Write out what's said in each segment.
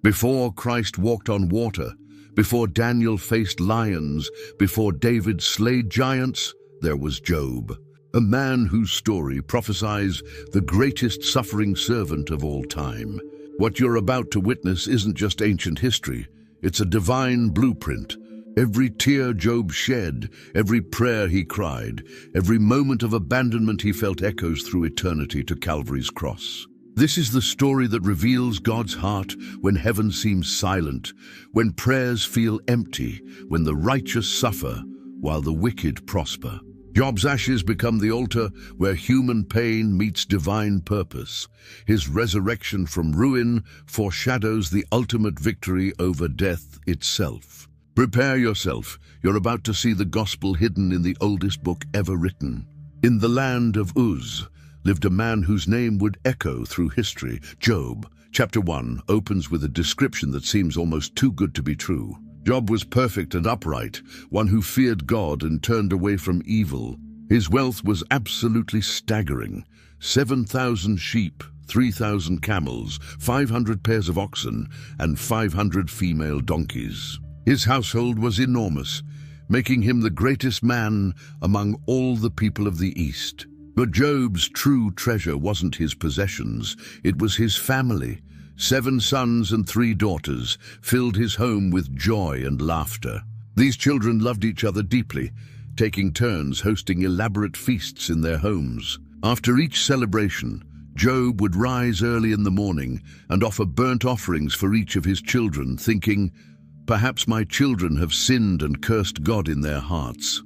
Before Christ walked on water, before Daniel faced lions, before David slayed giants, there was Job, a man whose story prophesies the greatest suffering servant of all time. What you're about to witness isn't just ancient history, it's a divine blueprint. Every tear Job shed, every prayer he cried, every moment of abandonment he felt echoes through eternity to Calvary's cross. This is the story that reveals God's heart when heaven seems silent, when prayers feel empty, when the righteous suffer while the wicked prosper. Job's ashes become the altar where human pain meets divine purpose. His resurrection from ruin foreshadows the ultimate victory over death itself. Prepare yourself. You're about to see the gospel hidden in the oldest book ever written. In the land of Uz lived a man whose name would echo through history. Job, chapter 1, opens with a description that seems almost too good to be true. Job was perfect and upright, one who feared God and turned away from evil. His wealth was absolutely staggering. 7,000 sheep, 3,000 camels, 500 pairs of oxen, and 500 female donkeys. His household was enormous, making him the greatest man among all the people of the East. But Job's true treasure wasn't his possessions, it was his family. 7 sons and 3 daughters filled his home with joy and laughter. These children loved each other deeply, taking turns hosting elaborate feasts in their homes. After each celebration, Job would rise early in the morning and offer burnt offerings for each of his children, thinking, "Perhaps my children have sinned and cursed God in their hearts."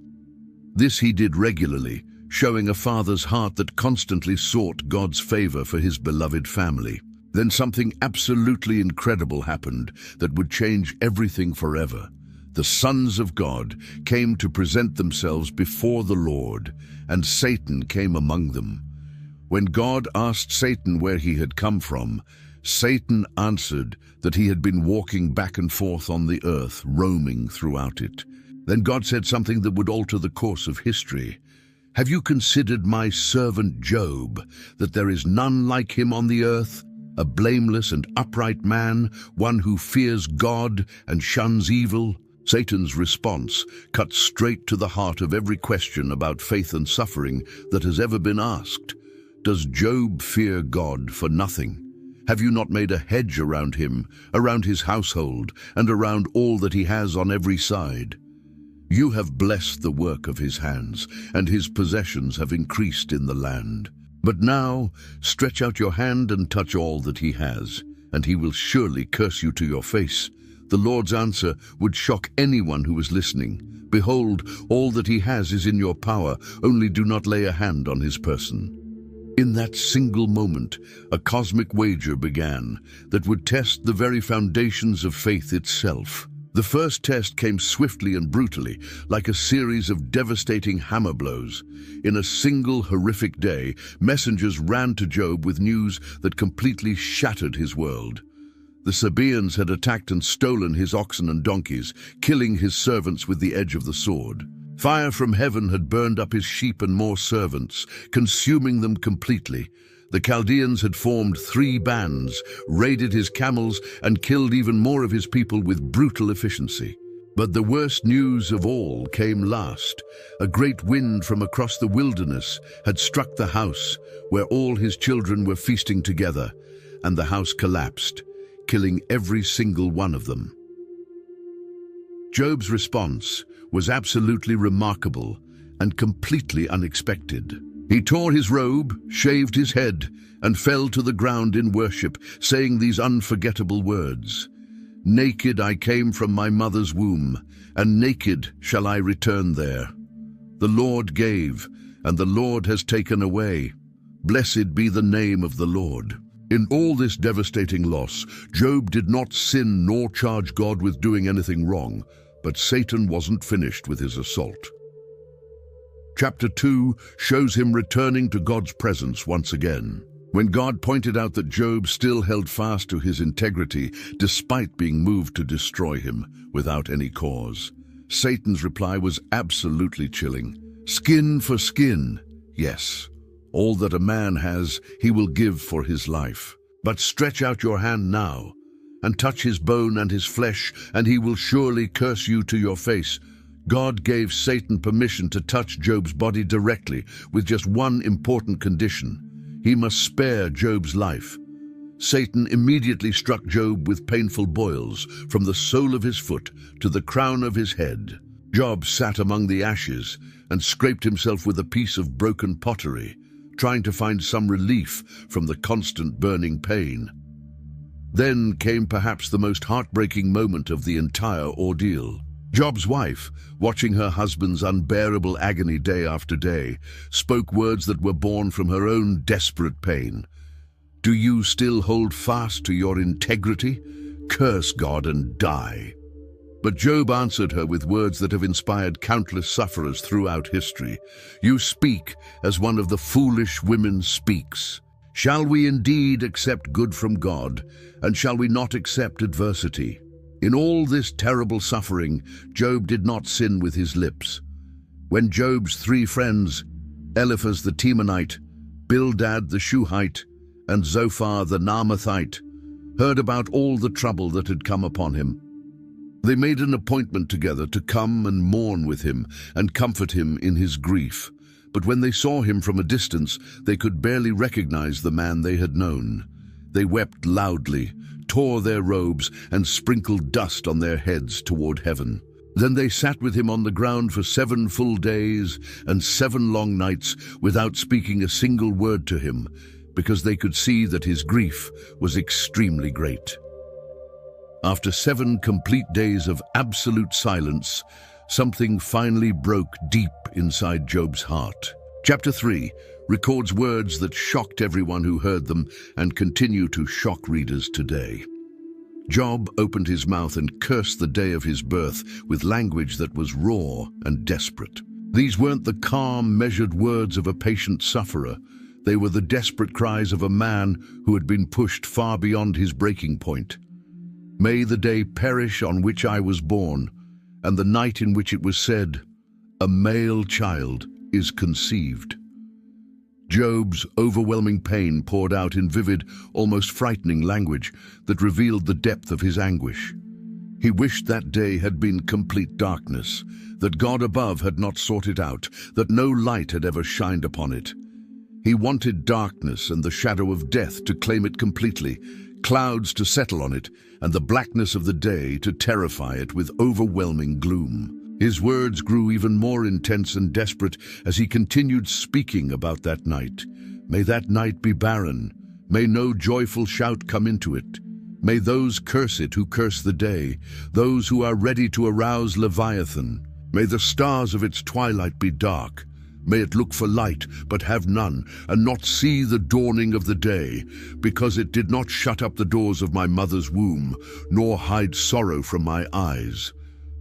This he did regularly, showing a father's heart that constantly sought God's favor for his beloved family. Then something absolutely incredible happened that would change everything forever. The sons of God came to present themselves before the Lord, and Satan came among them. When God asked Satan where he had come from, Satan answered that he had been walking back and forth on the earth, roaming throughout it. Then God said something that would alter the course of history. "Have you considered my servant Job, that there is none like him on the earth? A blameless and upright man, one who fears God and shuns evil?" Satan's response cut straight to the heart of every question about faith and suffering that has ever been asked. Does Job fear God for nothing? Have you not made a hedge around him, around his household, and around all that he has on every side? You have blessed the work of his hands, and his possessions have increased in the land. But now, stretch out your hand and touch all that he has, and he will surely curse you to your face. The Lord's answer would shock anyone who is listening. Behold, all that he has is in your power, only do not lay a hand on his person. In that single moment, a cosmic wager began that would test the very foundations of faith itself. The first test came swiftly and brutally, like a series of devastating hammer blows. In a single horrific day, messengers ran to Job with news that completely shattered his world. The Sabaeans had attacked and stolen his oxen and donkeys, killing his servants with the edge of the sword. Fire from heaven had burned up his sheep and more servants, consuming them completely. The Chaldeans had formed 3 bands, raided his camels, and killed even more of his people with brutal efficiency. But the worst news of all came last. A great wind from across the wilderness had struck the house, where all his children were feasting together, and the house collapsed, killing every single one of them. Job's response was absolutely remarkable and completely unexpected. He tore his robe, shaved his head, and fell to the ground in worship, saying these unforgettable words: "Naked I came from my mother's womb, and naked shall I return there. The Lord gave, and the Lord has taken away. Blessed be the name of the Lord." In all this devastating loss, Job did not sin nor charge God with doing anything wrong, but Satan wasn't finished with his assault. Chapter 2 shows him returning to God's presence once again. When God pointed out that Job still held fast to his integrity despite being moved to destroy him without any cause, Satan's reply was absolutely chilling. Skin for skin, yes. All that a man has, he will give for his life. But stretch out your hand now, and touch his bone and his flesh, and he will surely curse you to your face." God gave Satan permission to touch Job's body directly, with just one important condition: he must spare Job's life. Satan immediately struck Job with painful boils, from the sole of his foot to the crown of his head. Job sat among the ashes and scraped himself with a piece of broken pottery, trying to find some relief from the constant burning pain. Then came perhaps the most heartbreaking moment of the entire ordeal. Job's wife, watching her husband's unbearable agony day after day, spoke words that were born from her own desperate pain. "Do you still hold fast to your integrity? Curse God and die." But Job answered her with words that have inspired countless sufferers throughout history. "You speak as one of the foolish women speaks. Shall we indeed accept good from God, and shall we not accept adversity?" In all this terrible suffering, Job did not sin with his lips. When Job's 3 friends, Eliphaz the Temanite, Bildad the Shuhite, and Zophar the Naamathite, heard about all the trouble that had come upon him, they made an appointment together to come and mourn with him and comfort him in his grief. But when they saw him from a distance, they could barely recognize the man they had known. They wept loudly, tore their robes, and sprinkled dust on their heads toward heaven. Then they sat with him on the ground for 7 full days and 7 long nights without speaking a single word to him, because they could see that his grief was extremely great. After 7 complete days of absolute silence, something finally broke deep inside Job's heart. Chapter 3 records words that shocked everyone who heard them and continue to shock readers today. Job opened his mouth and cursed the day of his birth with language that was raw and desperate. These weren't the calm, measured words of a patient sufferer. They were the desperate cries of a man who had been pushed far beyond his breaking point. "May the day perish on which I was born, and the night in which it was said, 'A male child is conceived.'" Job's overwhelming pain poured out in vivid, almost frightening language that revealed the depth of his anguish. He wished that day had been complete darkness, that God above had not sought it out, that no light had ever shined upon it. He wanted darkness and the shadow of death to claim it completely, clouds to settle on it, and the blackness of the day to terrify it with overwhelming gloom. His words grew even more intense and desperate as he continued speaking about that night. "May that night be barren. May no joyful shout come into it. May those curse it who curse the day, those who are ready to arouse Leviathan. May the stars of its twilight be dark. May it look for light, but have none, and not see the dawning of the day, because it did not shut up the doors of my mother's womb, nor hide sorrow from my eyes."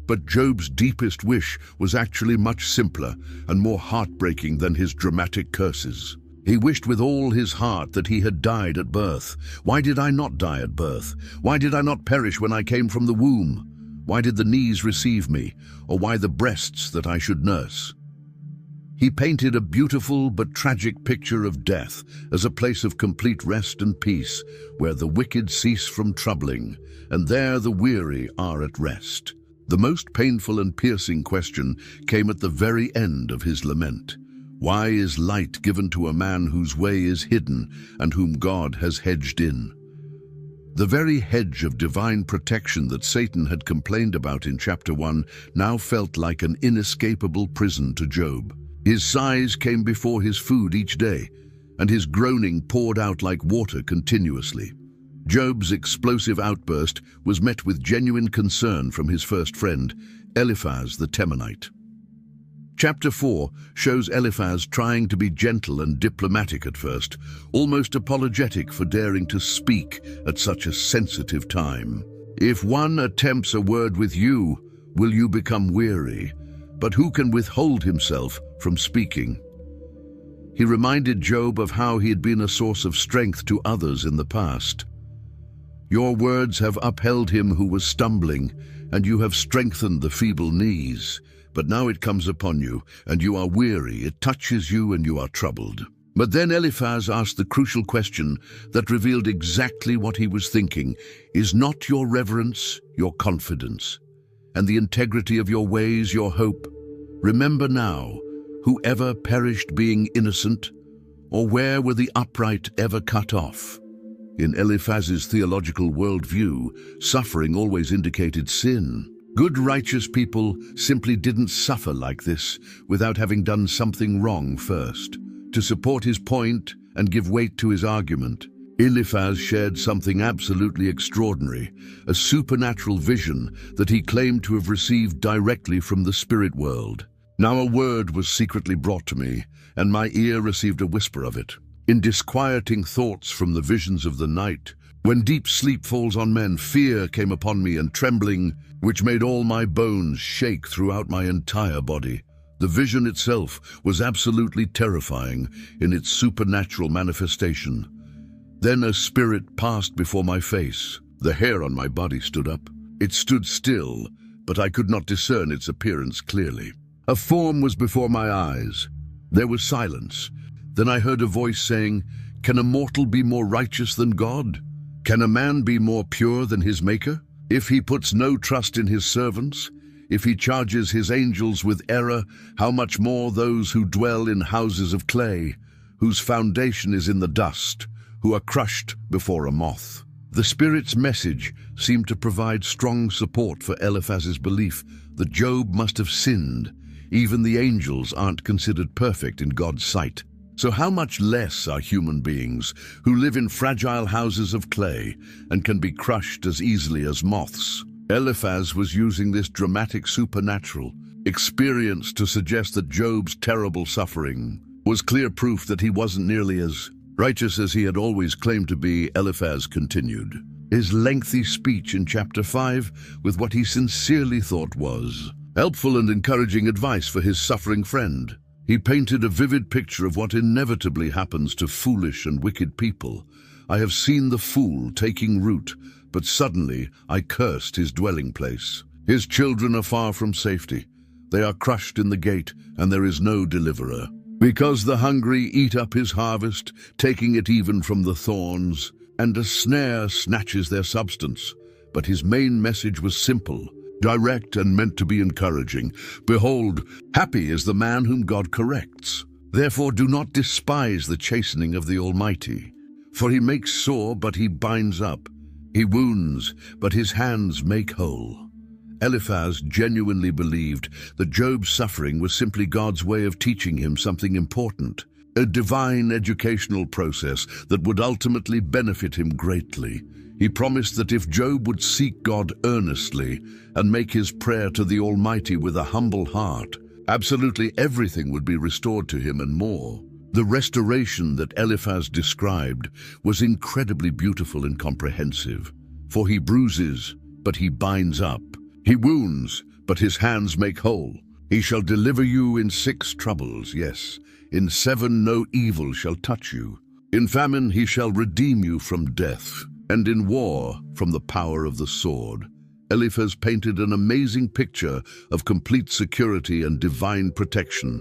But Job's deepest wish was actually much simpler and more heartbreaking than his dramatic curses. He wished with all his heart that he had died at birth. "Why did I not die at birth? Why did I not perish when I came from the womb? Why did the knees receive me, or why the breasts that I should nurse?" He painted a beautiful but tragic picture of death as a place of complete rest and peace, where the wicked cease from troubling, and there the weary are at rest. The most painful and piercing question came at the very end of his lament. Why is light given to a man whose way is hidden and whom God has hedged in? The very hedge of divine protection that Satan had complained about in chapter 1 now felt like an inescapable prison to Job. His sighs came before his food each day, and his groaning poured out like water continuously. Job's explosive outburst was met with genuine concern from his first friend, Eliphaz the Temanite. Chapter 4 shows Eliphaz trying to be gentle and diplomatic at first, almost apologetic for daring to speak at such a sensitive time. "If one attempts a word with you, will you become weary? But who can withhold himself from speaking?" He reminded Job of how he had been a source of strength to others in the past. "Your words have upheld him who was stumbling, and you have strengthened the feeble knees. But now it comes upon you, and you are weary, it touches you and you are troubled." But then Eliphaz asked the crucial question that revealed exactly what he was thinking. Is not your reverence your confidence, and the integrity of your ways your hope? Remember now, whoever perished being innocent, or where were the upright ever cut off? In Eliphaz's theological worldview, suffering always indicated sin. Good righteous people simply didn't suffer like this without having done something wrong first. To support his point and give weight to his argument, Eliphaz shared something absolutely extraordinary, a supernatural vision that he claimed to have received directly from the spirit world. Now a word was secretly brought to me, and my ear received a whisper of it. In disquieting thoughts from the visions of the night, when deep sleep falls on men, fear came upon me and trembling, which made all my bones shake throughout my entire body. The vision itself was absolutely terrifying in its supernatural manifestation. Then a spirit passed before my face. The hair on my body stood up. It stood still, but I could not discern its appearance clearly. A form was before my eyes. There was silence. Then I heard a voice saying, "Can a mortal be more righteous than God? Can a man be more pure than his Maker? If he puts no trust in his servants, if he charges his angels with error, how much more those who dwell in houses of clay, whose foundation is in the dust, who are crushed before a moth?" The Spirit's message seemed to provide strong support for Eliphaz's belief that Job must have sinned. Even the angels aren't considered perfect in God's sight. So how much less are human beings who live in fragile houses of clay and can be crushed as easily as moths? Eliphaz was using this dramatic supernatural experience to suggest that Job's terrible suffering was clear proof that he wasn't nearly as righteous as he had always claimed to be. Eliphaz continued his lengthy speech in chapter 5 with what he sincerely thought was helpful and encouraging advice for his suffering friend. He painted a vivid picture of what inevitably happens to foolish and wicked people. "I have seen the fool taking root, but suddenly I cursed his dwelling place. His children are far from safety. They are crushed in the gate, and there is no deliverer. Because the hungry eat up his harvest, taking it even from the thorns, and a snare snatches their substance." But his main message was simple, direct, and meant to be encouraging. "Behold, happy is the man whom God corrects. Therefore do not despise the chastening of the Almighty. For he makes sore, but he binds up. He wounds, but his hands make whole." Eliphaz genuinely believed that Job's suffering was simply God's way of teaching him something important, a divine educational process that would ultimately benefit him greatly. He promised that if Job would seek God earnestly and make his prayer to the Almighty with a humble heart, absolutely everything would be restored to him and more. The restoration that Eliphaz described was incredibly beautiful and comprehensive. For he bruises, but he binds up. He wounds, but his hands make whole. He shall deliver you in 6 troubles, yes, in 7 no evil shall touch you. In famine he shall redeem you from death, and in war from the power of the sword. Eliphaz painted an amazing picture of complete security and divine protection.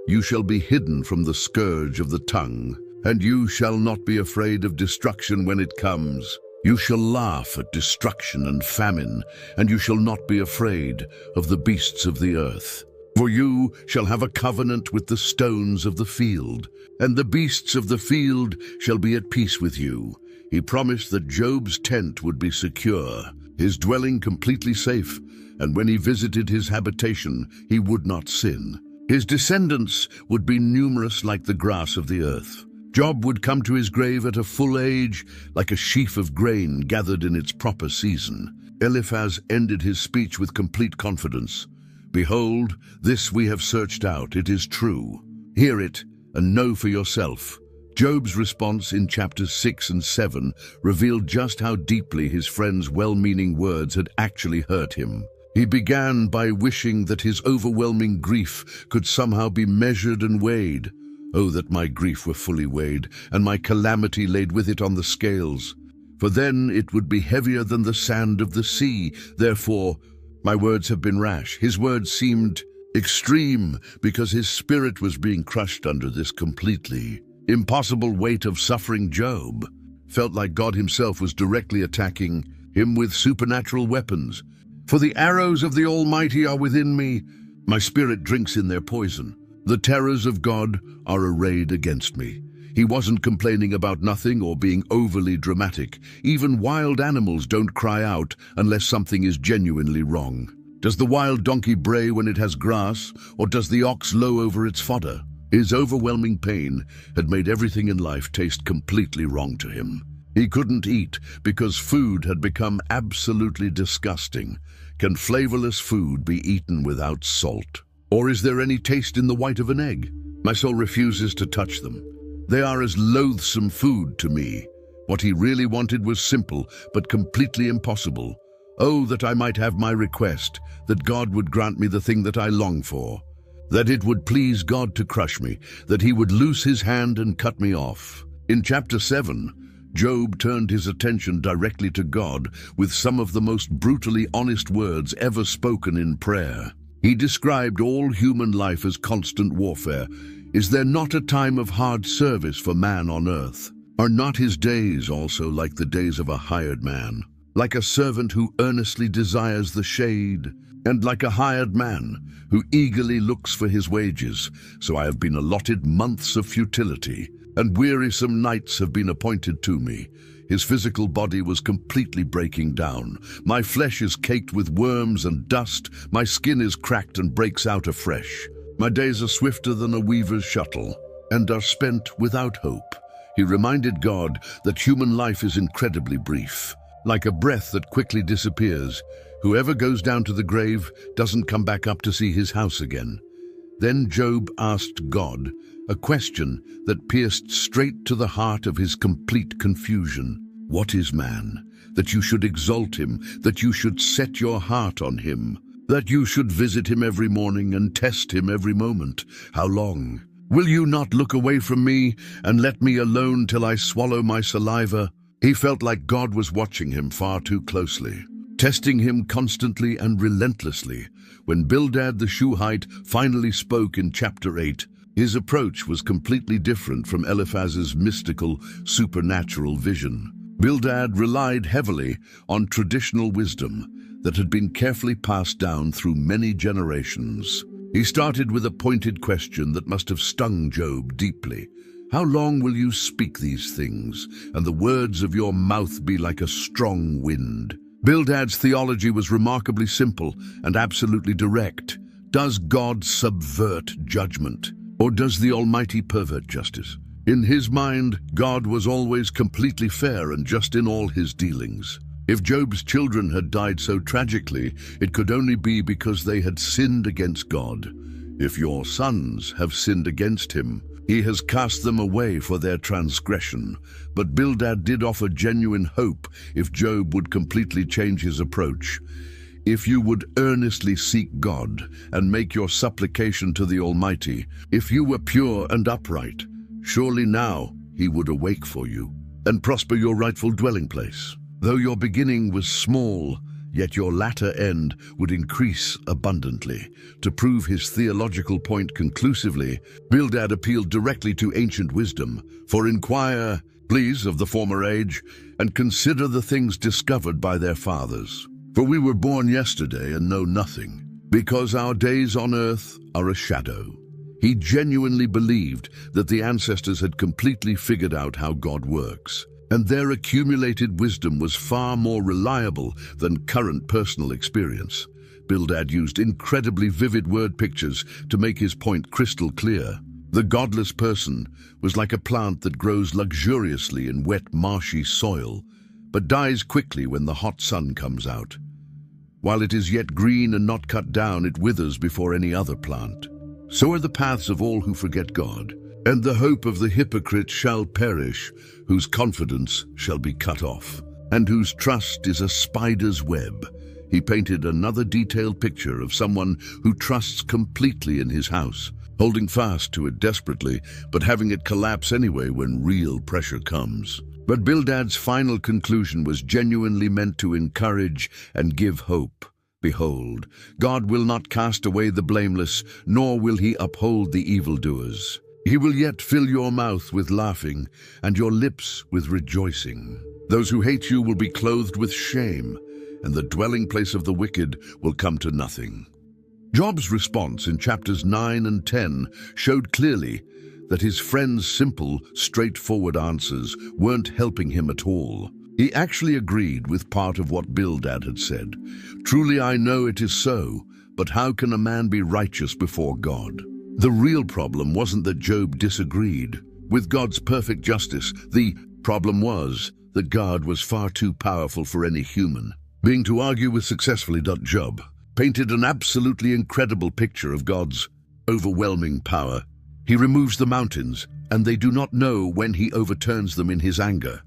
"You shall be hidden from the scourge of the tongue, and you shall not be afraid of destruction when it comes. You shall laugh at destruction and famine, and you shall not be afraid of the beasts of the earth. For you shall have a covenant with the stones of the field, and the beasts of the field shall be at peace with you." He promised that Job's tent would be secure, his dwelling completely safe, and when he visited his habitation, he would not sin. His descendants would be numerous like the grass of the earth. Job would come to his grave at a full age, like a sheaf of grain gathered in its proper season. Eliphaz ended his speech with complete confidence. "Behold, this we have searched out, it is true. Hear it, and know for yourself." Job's response in chapters 6 and 7 revealed just how deeply his friend's well-meaning words had actually hurt him. He began by wishing that his overwhelming grief could somehow be measured and weighed. "Oh, that my grief were fully weighed, and my calamity laid with it on the scales. For then it would be heavier than the sand of the sea. Therefore, my words have been rash." His words seemed Extreme because his spirit was being crushed under this completely impossible weight of suffering. Job felt like God himself was directly attacking him with supernatural weapons. For the arrows of the Almighty are within me. My spirit drinks in their poison. The terrors of God are arrayed against me. He wasn't complaining about nothing or being overly dramatic. Even wild animals don't cry out unless something is genuinely wrong. Does the wild donkey bray when it has grass, or does the ox low over its fodder? His overwhelming pain had made everything in life taste completely wrong to him. He couldn't eat because food had become absolutely disgusting. Can flavorless food be eaten without salt? Or is there any taste in the white of an egg? My soul refuses to touch them. They are as loathsome food to me. What he really wanted was simple, but completely impossible. Oh, that I might have my request, that God would grant me the thing that I long for, that it would please God to crush me, that he would loose his hand and cut me off. In chapter 7, Job turned his attention directly to God with some of the most brutally honest words ever spoken in prayer. He described all human life as constant warfare. Is there not a time of hard service for man on earth? Are not his days also like the days of a hired man? Like a servant who earnestly desires the shade, and like a hired man who eagerly looks for his wages. So I have been allotted months of futility, and wearisome nights have been appointed to me. His physical body was completely breaking down. My flesh is caked with worms and dust. My skin is cracked and breaks out afresh. My days are swifter than a weaver's shuttle, and are spent without hope. He reminded God that human life is incredibly brief, like a breath that quickly disappears. Whoever goes down to the grave doesn't come back up to see his house again. Then Job asked God a question that pierced straight to the heart of his complete confusion. What is man, that you should exalt him, that you should set your heart on him, that you should visit him every morning and test him every moment? How long? Will you not look away from me and let me alone till I swallow my saliva? He felt like God was watching him far too closely, testing him constantly and relentlessly. When Bildad the Shuhite finally spoke in chapter 8, his approach was completely different from Eliphaz's mystical, supernatural vision. Bildad relied heavily on traditional wisdom that had been carefully passed down through many generations. He started with a pointed question that must have stung Job deeply. How long will you speak these things, and the words of your mouth be like a strong wind? Bildad's theology was remarkably simple and absolutely direct. Does God subvert judgment, or does the Almighty pervert justice? In his mind, God was always completely fair and just in all his dealings. If Job's children had died so tragically, it could only be because they had sinned against God. If your sons have sinned against him, he has cast them away for their transgression. But Bildad did offer genuine hope if Job would completely change his approach. If you would earnestly seek God and make your supplication to the Almighty, if you were pure and upright, surely now he would awake for you and prosper your rightful dwelling place. Though your beginning was small, yet your latter end would increase abundantly. To prove his theological point conclusively, Bildad appealed directly to ancient wisdom. For inquire, please, of the former age, and consider the things discovered by their fathers. For we were born yesterday and know nothing, because our days on earth are a shadow. He genuinely believed that the ancestors had completely figured out how God works, and their accumulated wisdom was far more reliable than current personal experience. Bildad used incredibly vivid word pictures to make his point crystal clear. The godless person was like a plant that grows luxuriously in wet, marshy soil, but dies quickly when the hot sun comes out. While it is yet green and not cut down, it withers before any other plant. So are the paths of all who forget God, and the hope of the hypocrite shall perish, whose confidence shall be cut off, and whose trust is a spider's web. He painted another detailed picture of someone who trusts completely in his house, holding fast to it desperately, but having it collapse anyway when real pressure comes. But Bildad's final conclusion was genuinely meant to encourage and give hope. Behold, God will not cast away the blameless, nor will he uphold the evildoers. He will yet fill your mouth with laughing, and your lips with rejoicing. Those who hate you will be clothed with shame, and the dwelling place of the wicked will come to nothing. Job's response in chapters 9 and 10 showed clearly that his friend's simple, straightforward answers weren't helping him at all. He actually agreed with part of what Bildad had said. Truly I know it is so, but how can a man be righteous before God? The real problem wasn't that Job disagreed with God's perfect justice. The problem was that God was far too powerful for any human being to argue with successfully. Job painted an absolutely incredible picture of God's overwhelming power. He removes the mountains, and they do not know when he overturns them in his anger.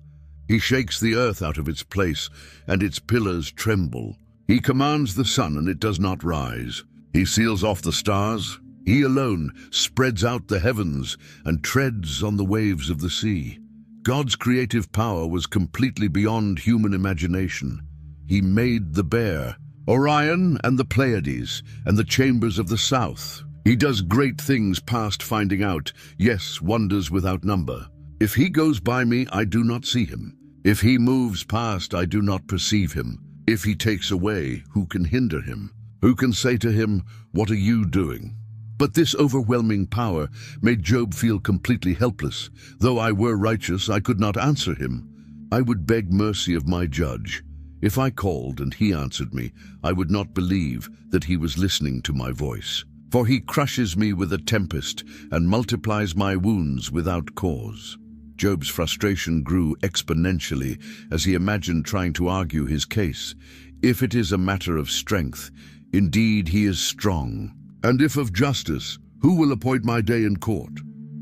He shakes the earth out of its place, and its pillars tremble. He commands the sun, and it does not rise. He seals off the stars. He alone spreads out the heavens and treads on the waves of the sea. God's creative power was completely beyond human imagination. He made the bear, Orion and the Pleiades, and the chambers of the south. He does great things past finding out, yes, wonders without number. If he goes by me, I do not see him. If he moves past, I do not perceive him. If he takes away, who can hinder him? Who can say to him, what are you doing? But this overwhelming power made Job feel completely helpless. Though I were righteous, I could not answer him. I would beg mercy of my judge. If I called and he answered me, I would not believe that he was listening to my voice. For he crushes me with a tempest and multiplies my wounds without cause. Job's frustration grew exponentially as he imagined trying to argue his case. If it is a matter of strength, indeed he is strong. And if of justice, who will appoint my day in court?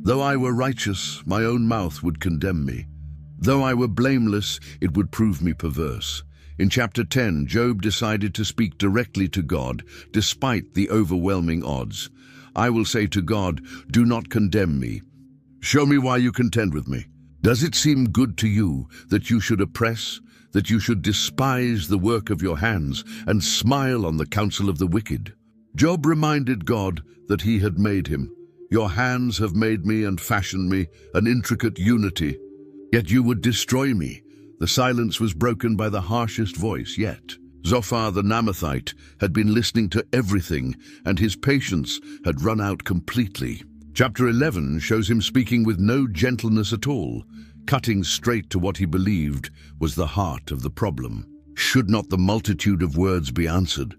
Though I were righteous, my own mouth would condemn me. Though I were blameless, it would prove me perverse. In chapter 10, Job decided to speak directly to God, despite the overwhelming odds. I will say to God, do not condemn me. Show me why you contend with me. Does it seem good to you that you should oppress, that you should despise the work of your hands, and smile on the counsel of the wicked? Job reminded God that he had made him. Your hands have made me and fashioned me, an intricate unity. Yet you would destroy me. The silence was broken by the harshest voice yet. Zophar the Naamathite had been listening to everything, and his patience had run out completely. Chapter 11 shows him speaking with no gentleness at all, cutting straight to what he believed was the heart of the problem. Should not the multitude of words be answered?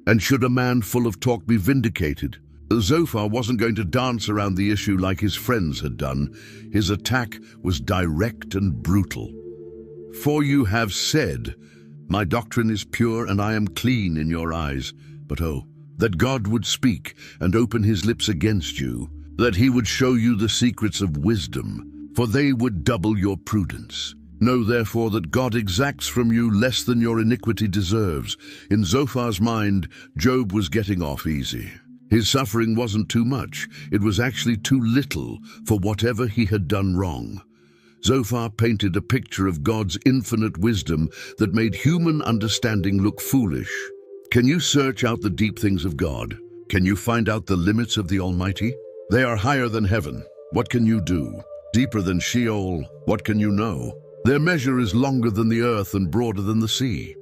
And should a man full of talk be vindicated? Zophar wasn't going to dance around the issue like his friends had done. His attack was direct and brutal. For you have said, my doctrine is pure and I am clean in your eyes. But oh, that God would speak and open his lips against you, that he would show you the secrets of wisdom, for they would double your prudence. Know therefore that God exacts from you less than your iniquity deserves. In Zophar's mind, Job was getting off easy. His suffering wasn't too much, it was actually too little for whatever he had done wrong. Zophar painted a picture of God's infinite wisdom that made human understanding look foolish. Can you search out the deep things of God? Can you find out the limits of the Almighty? They are higher than heaven. What can you do? Deeper than Sheol. What can you know? Their measure is longer than the earth and broader than the sea.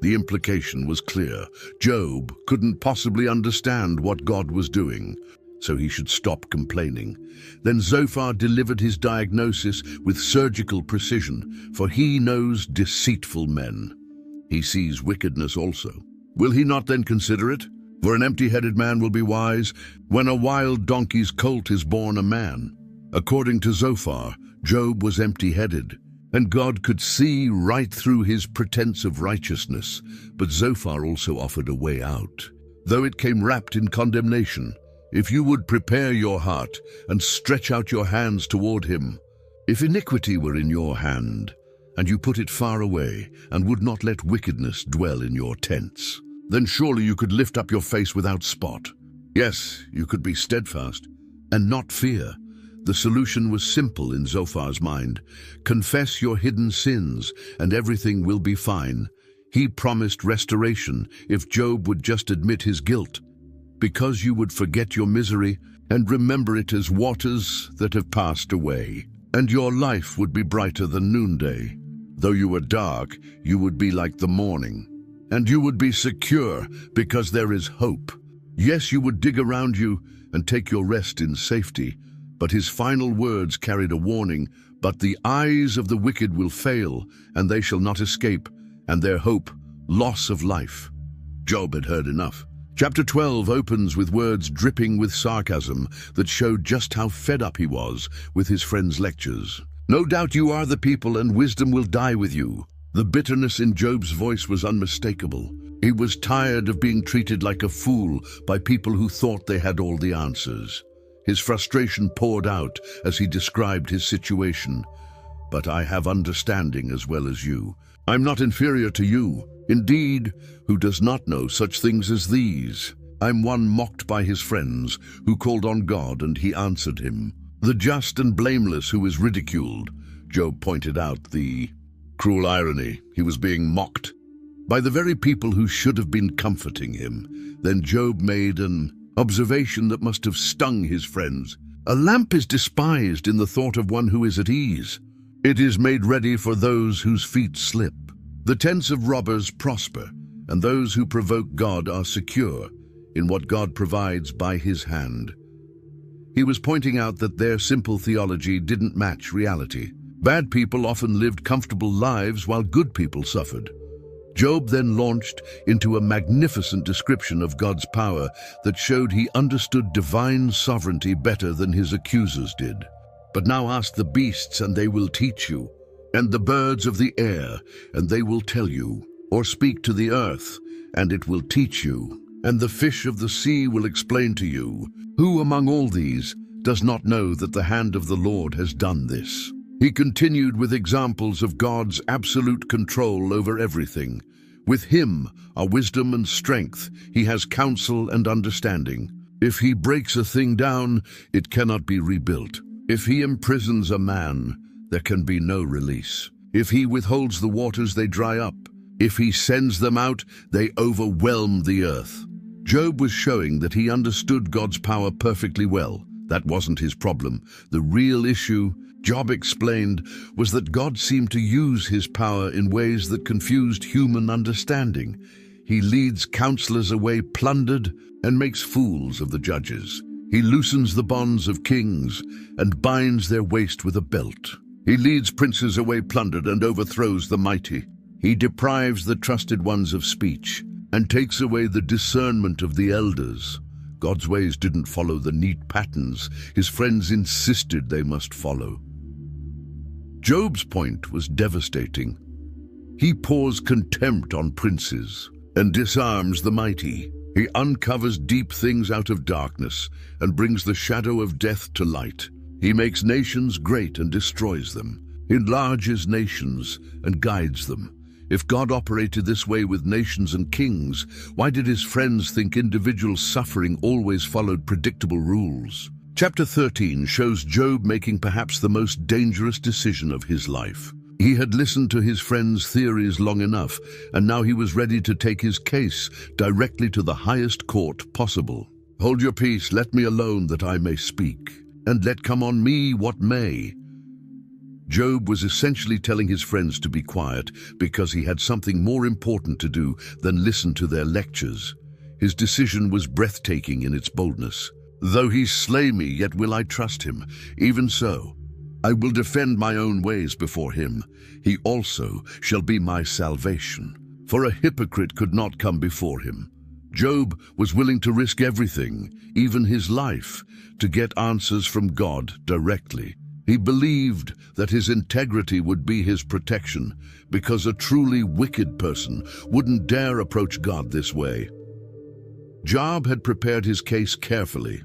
The implication was clear. Job couldn't possibly understand what God was doing, so he should stop complaining. Then Zophar delivered his diagnosis with surgical precision, for he knows deceitful men. He sees wickedness also. Will he not then consider it? For an empty-headed man will be wise when a wild donkey's colt is born a man. According to Zophar, Job was empty-headed, and God could see right through his pretense of righteousness. But Zophar also offered a way out, though it came wrapped in condemnation. If you would prepare your heart and stretch out your hands toward him, if iniquity were in your hand, and you put it far away, and would not let wickedness dwell in your tents, then surely you could lift up your face without spot. Yes, you could be steadfast and not fear. The solution was simple in Zophar's mind. Confess your hidden sins, and everything will be fine. He promised restoration if Job would just admit his guilt, because you would forget your misery and remember it as waters that have passed away, and your life would be brighter than noonday. Though you were dark, you would be like the morning, and you would be secure because there is hope. Yes, you would dig around you and take your rest in safety, but his final words carried a warning. But the eyes of the wicked will fail, and they shall not escape, and their hope, loss of life. Job had heard enough. Chapter 12 opens with words dripping with sarcasm that showed just how fed up he was with his friend's lectures. No doubt you are the people, and wisdom will die with you. The bitterness in Job's voice was unmistakable. He was tired of being treated like a fool by people who thought they had all the answers. His frustration poured out as he described his situation. But I have understanding as well as you. I'm not inferior to you. Indeed, who does not know such things as these? I'm one mocked by his friends, who called on God and he answered him. The just and blameless who is ridiculed. Job pointed out the cruel irony. He was being mocked by the very people who should have been comforting him. Then Job made an observation that must have stung his friends. A lamp is despised in the thought of one who is at ease. It is made ready for those whose feet slip. The tents of robbers prosper, and those who provoke God are secure in what God provides by his hand. He was pointing out that their simple theology didn't match reality. Bad people often lived comfortable lives while good people suffered. Job then launched into a magnificent description of God's power that showed he understood divine sovereignty better than his accusers did. But now ask the beasts, and they will teach you, and the birds of the air, and they will tell you, or speak to the earth, and it will teach you, and the fish of the sea will explain to you. Who among all these does not know that the hand of the Lord has done this? He continued with examples of God's absolute control over everything. With him are wisdom and strength. He has counsel and understanding. If he breaks a thing down, it cannot be rebuilt. If he imprisons a man, there can be no release. If he withholds the waters, they dry up. If he sends them out, they overwhelm the earth. Job was showing that he understood God's power perfectly well. That wasn't his problem. The real issue, Job explained, was that God seemed to use his power in ways that confused human understanding. He leads counselors away plundered and makes fools of the judges. He loosens the bonds of kings and binds their waist with a belt. He leads princes away plundered and overthrows the mighty. He deprives the trusted ones of speech and takes away the discernment of the elders. God's ways didn't follow the neat patterns his friends insisted they must follow. Job's point was devastating. He pours contempt on princes and disarms the mighty. He uncovers deep things out of darkness and brings the shadow of death to light. He makes nations great and destroys them, enlarges nations and guides them. If God operated this way with nations and kings, why did his friends think individual suffering always followed predictable rules? Chapter 13 shows Job making perhaps the most dangerous decision of his life. He had listened to his friends' theories long enough, and now he was ready to take his case directly to the highest court possible. Hold your peace, let me alone that I may speak, and let come on me what may. Job was essentially telling his friends to be quiet because he had something more important to do than listen to their lectures. His decision was breathtaking in its boldness. Though he slay me, yet will I trust him. Even so, I will defend my own ways before him. He also shall be my salvation. For a hypocrite could not come before him. Job was willing to risk everything, even his life, to get answers from God directly. He believed that his integrity would be his protection, because a truly wicked person wouldn't dare approach God this way. Job had prepared his case carefully.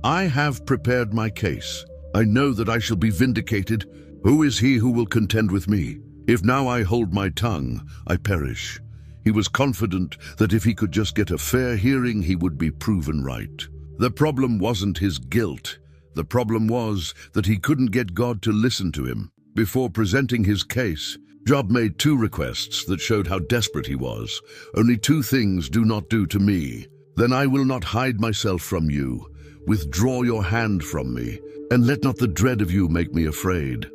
I have prepared my case. I know that I shall be vindicated. Who is he who will contend with me? If now I hold my tongue, I perish. He was confident that if he could just get a fair hearing, he would be proven right. The problem wasn't his guilt. The problem was that he couldn't get God to listen to him. Before presenting his case, Job made two requests that showed how desperate he was. "Only two things do not do to me. Then I will not hide myself from you. Withdraw your hand from me, and let not the dread of you make me afraid.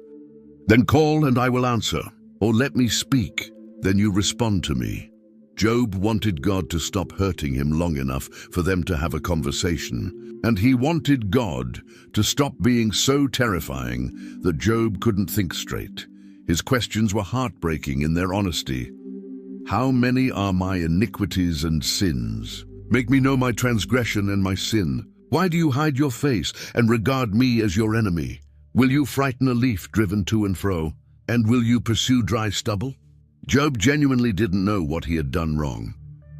Then call, and I will answer, or let me speak, then you respond to me." Job wanted God to stop hurting him long enough for them to have a conversation, and he wanted God to stop being so terrifying that Job couldn't think straight. His questions were heartbreaking in their honesty. "How many are my iniquities and sins? Make me know my transgression and my sin. Why do you hide your face and regard me as your enemy? Will you frighten a leaf driven to and fro? And will you pursue dry stubble?" Job genuinely didn't know what he had done wrong,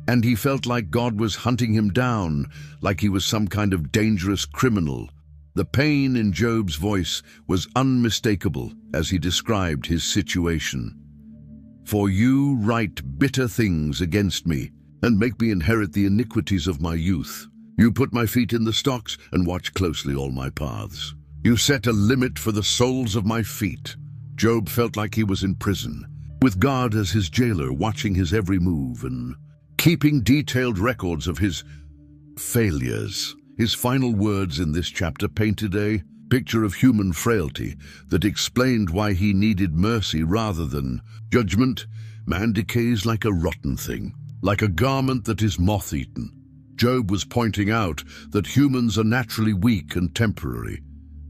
and he felt like God was hunting him down, like he was some kind of dangerous criminal. The pain in Job's voice was unmistakable as he described his situation. "For you write bitter things against me, and make me inherit the iniquities of my youth. You put my feet in the stocks and watch closely all my paths. You set a limit for the soles of my feet." Job felt like he was in prison, with God as his jailer watching his every move and keeping detailed records of his failures. His final words in this chapter painted a picture of human frailty that explained why he needed mercy rather than judgment. Man decays like a rotten thing, like a garment that is moth-eaten. Job was pointing out that humans are naturally weak and temporary.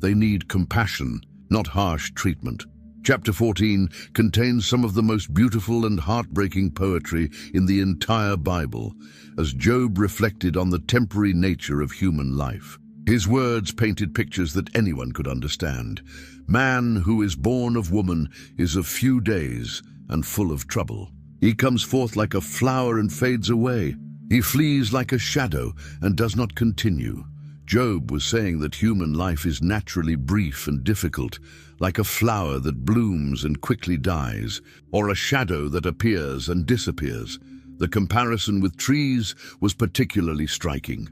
They need compassion, not harsh treatment. Chapter 14 contains some of the most beautiful and heartbreaking poetry in the entire Bible, as Job reflected on the temporary nature of human life. His words painted pictures that anyone could understand. Man who is born of woman is of few days and full of trouble. He comes forth like a flower and fades away. He flees like a shadow and does not continue. Job was saying that human life is naturally brief and difficult, like a flower that blooms and quickly dies, or a shadow that appears and disappears. The comparison with trees was particularly striking.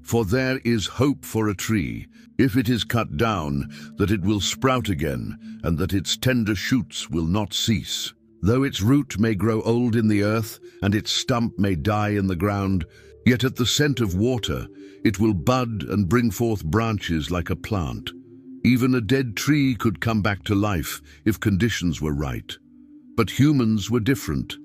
"For there is hope for a tree, if it is cut down, that it will sprout again, and that its tender shoots will not cease. Though its root may grow old in the earth, and its stump may die in the ground, yet at the scent of water it will bud and bring forth branches like a plant. Even a dead tree could come back to life if conditions were right. But humans were different.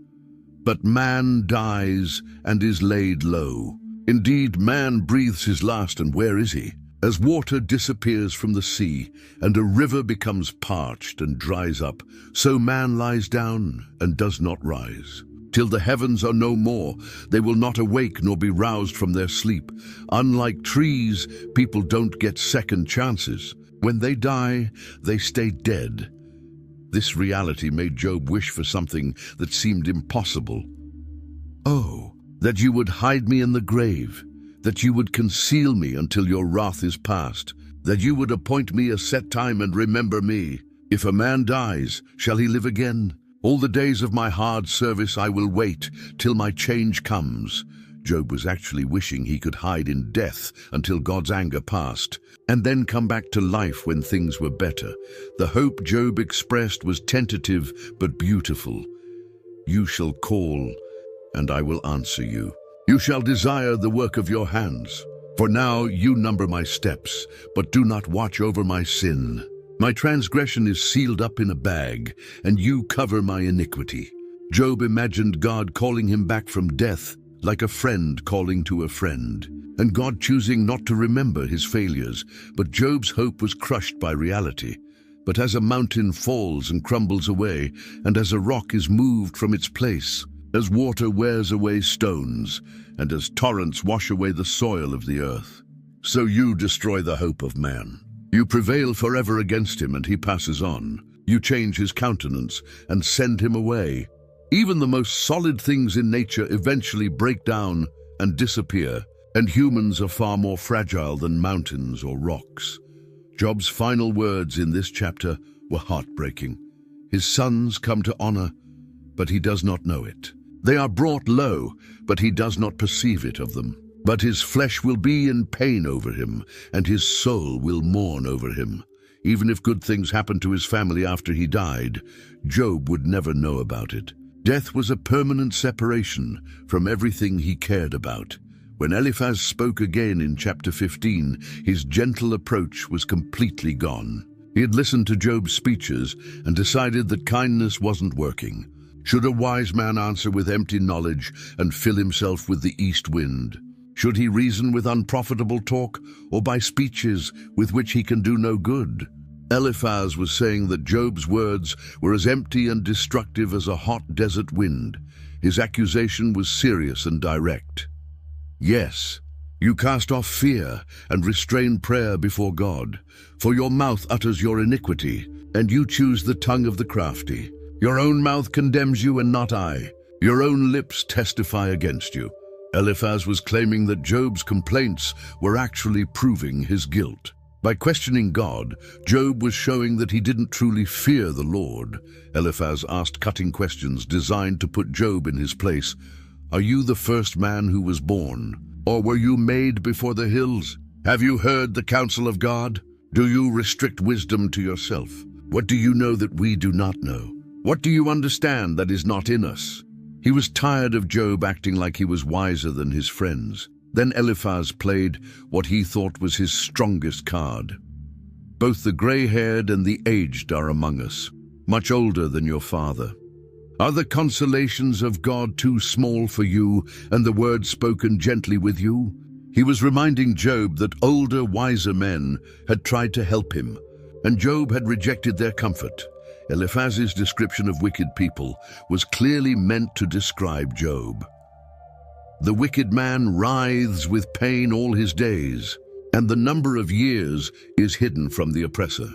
But man dies and is laid low. Indeed, man breathes his last, and where is he? As water disappears from the sea, and a river becomes parched and dries up, so man lies down and does not rise. Till the heavens are no more, they will not awake nor be roused from their sleep. Unlike trees, people don't get second chances. When they die, they stay dead." This reality made Job wish for something that seemed impossible. "Oh, that you would hide me in the grave, that you would conceal me until your wrath is past, that you would appoint me a set time and remember me. If a man dies, shall he live again? All the days of my hard service I will wait till my change comes." Job was actually wishing he could hide in death until God's anger passed, and then come back to life when things were better. The hope Job expressed was tentative but beautiful. "You shall call, and I will answer you. You shall desire the work of your hands. For now you number my steps, but do not watch over my sin. My transgression is sealed up in a bag, and you cover my iniquity." Job imagined God calling him back from death, like a friend calling to a friend, and God choosing not to remember his failures. But Job's hope was crushed by reality. But as a mountain falls and crumbles away, and as a rock is moved from its place, as water wears away stones, and as torrents wash away the soil of the earth, so you destroy the hope of man. You prevail forever against him, and he passes on. You change his countenance and send him away. Even the most solid things in nature eventually break down and disappear, and humans are far more fragile than mountains or rocks. Job's final words in this chapter were heartbreaking. His sons come to honor, but he does not know it. They are brought low, but he does not perceive it of them. But his flesh will be in pain over him, and his soul will mourn over him. Even if good things happened to his family after he died, Job would never know about it. Death was a permanent separation from everything he cared about. When Eliphaz spoke again in chapter 15, his gentle approach was completely gone. He had listened to Job's speeches and decided that kindness wasn't working. Should a wise man answer with empty knowledge and fill himself with the east wind? Should he reason with unprofitable talk, or by speeches with which he can do no good? Eliphaz was saying that Job's words were as empty and destructive as a hot desert wind. His accusation was serious and direct. Yes, you cast off fear and restrain prayer before God, for your mouth utters your iniquity, and you choose the tongue of the crafty. Your own mouth condemns you and not I. Your own lips testify against you. Eliphaz was claiming that Job's complaints were actually proving his guilt. By questioning God, Job was showing that he didn't truly fear the Lord. Eliphaz asked cutting questions designed to put Job in his place. Are you the first man who was born? Or were you made before the hills? Have you heard the counsel of God? Do you restrict wisdom to yourself? What do you know that we do not know? What do you understand that is not in us? He was tired of Job acting like he was wiser than his friends. Then Eliphaz played what he thought was his strongest card. Both the gray-haired and the aged are among us, much older than your father. Are the consolations of God too small for you, and the words spoken gently with you? He was reminding Job that older, wiser men had tried to help him, and Job had rejected their comfort. Eliphaz's description of wicked people was clearly meant to describe Job. The wicked man writhes with pain all his days, and the number of years is hidden from the oppressor.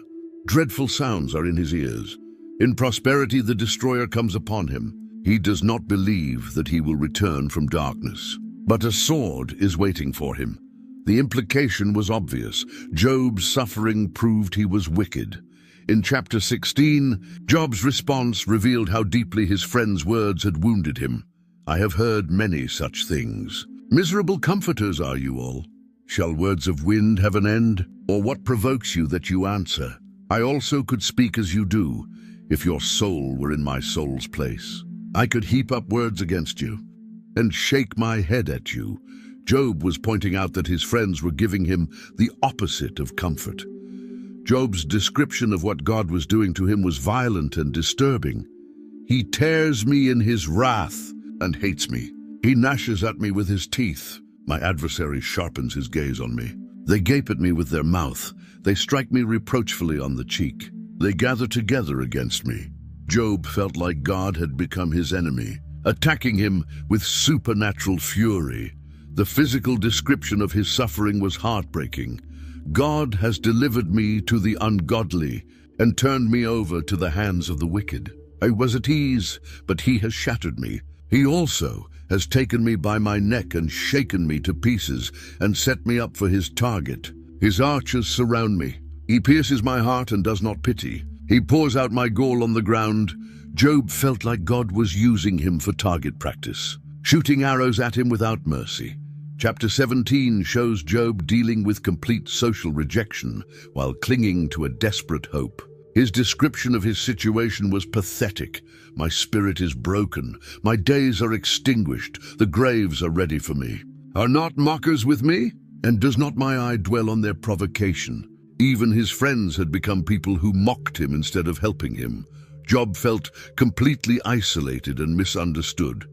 Dreadful sounds are in his ears. In prosperity the destroyer comes upon him. He does not believe that he will return from darkness, but a sword is waiting for him. The implication was obvious. Job's suffering proved he was wicked. In chapter 16, Job's response revealed how deeply his friends' words had wounded him. I have heard many such things. Miserable comforters are you all. Shall words of wind have an end? Or what provokes you that you answer? I also could speak as you do, if your soul were in my soul's place. I could heap up words against you and shake my head at you. Job was pointing out that his friends were giving him the opposite of comfort. Job's description of what God was doing to him was violent and disturbing. He tears me in his wrath and hates me. He gnashes at me with his teeth. My adversary sharpens his gaze on me. They gape at me with their mouth. They strike me reproachfully on the cheek. They gather together against me. Job felt like God had become his enemy, attacking him with supernatural fury. The physical description of his suffering was heartbreaking. God has delivered me to the ungodly and turned me over to the hands of the wicked. I was at ease, but he has shattered me. He also has taken me by my neck and shaken me to pieces and set me up for his target. His archers surround me. He pierces my heart and does not pity. He pours out my gall on the ground. Job felt like God was using him for target practice, shooting arrows at him without mercy. Chapter 17 shows Job dealing with complete social rejection while clinging to a desperate hope. His description of his situation was pathetic. My spirit is broken. My days are extinguished. The graves are ready for me. Are not mockers with me? And does not my eye dwell on their provocation? Even his friends had become people who mocked him instead of helping him. Job felt completely isolated and misunderstood.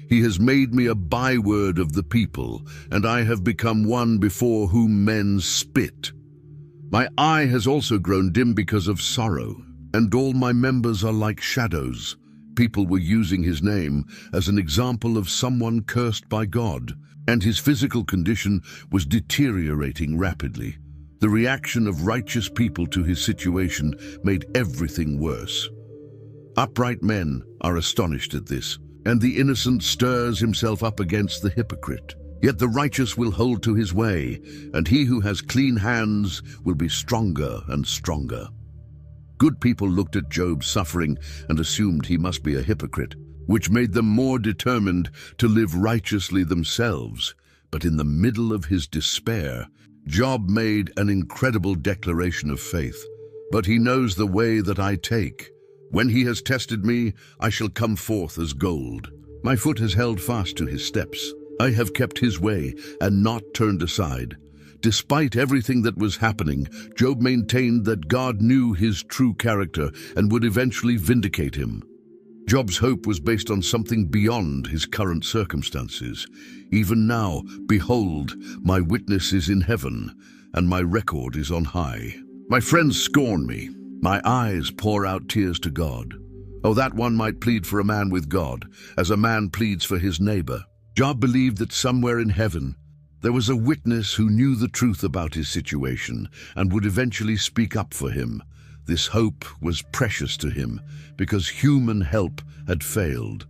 He has made me a byword of the people, and I have become one before whom men spit. My eye has also grown dim because of sorrow, and all my members are like shadows. People were using his name as an example of someone cursed by God, and his physical condition was deteriorating rapidly. The reaction of righteous people to his situation made everything worse. Upright men are astonished at this, and the innocent stirs himself up against the hypocrite. Yet the righteous will hold to his way, and he who has clean hands will be stronger and stronger. Good people looked at Job's suffering and assumed he must be a hypocrite, which made them more determined to live righteously themselves. But in the middle of his despair, Job made an incredible declaration of faith. but he knows the way that I take. When he has tested me, I shall come forth as gold. My foot has held fast to his steps. I have kept his way and not turned aside. Despite everything that was happening, Job maintained that God knew his true character and would eventually vindicate him. Job's hope was based on something beyond his current circumstances. Even now, behold, my witness is in heaven, and my record is on high. My friends scorn me. My eyes pour out tears to God. Oh, that one might plead for a man with God, as a man pleads for his neighbor. Job believed that somewhere in heaven, there was a witness who knew the truth about his situation and would eventually speak up for him. This hope was precious to him because human help had failed.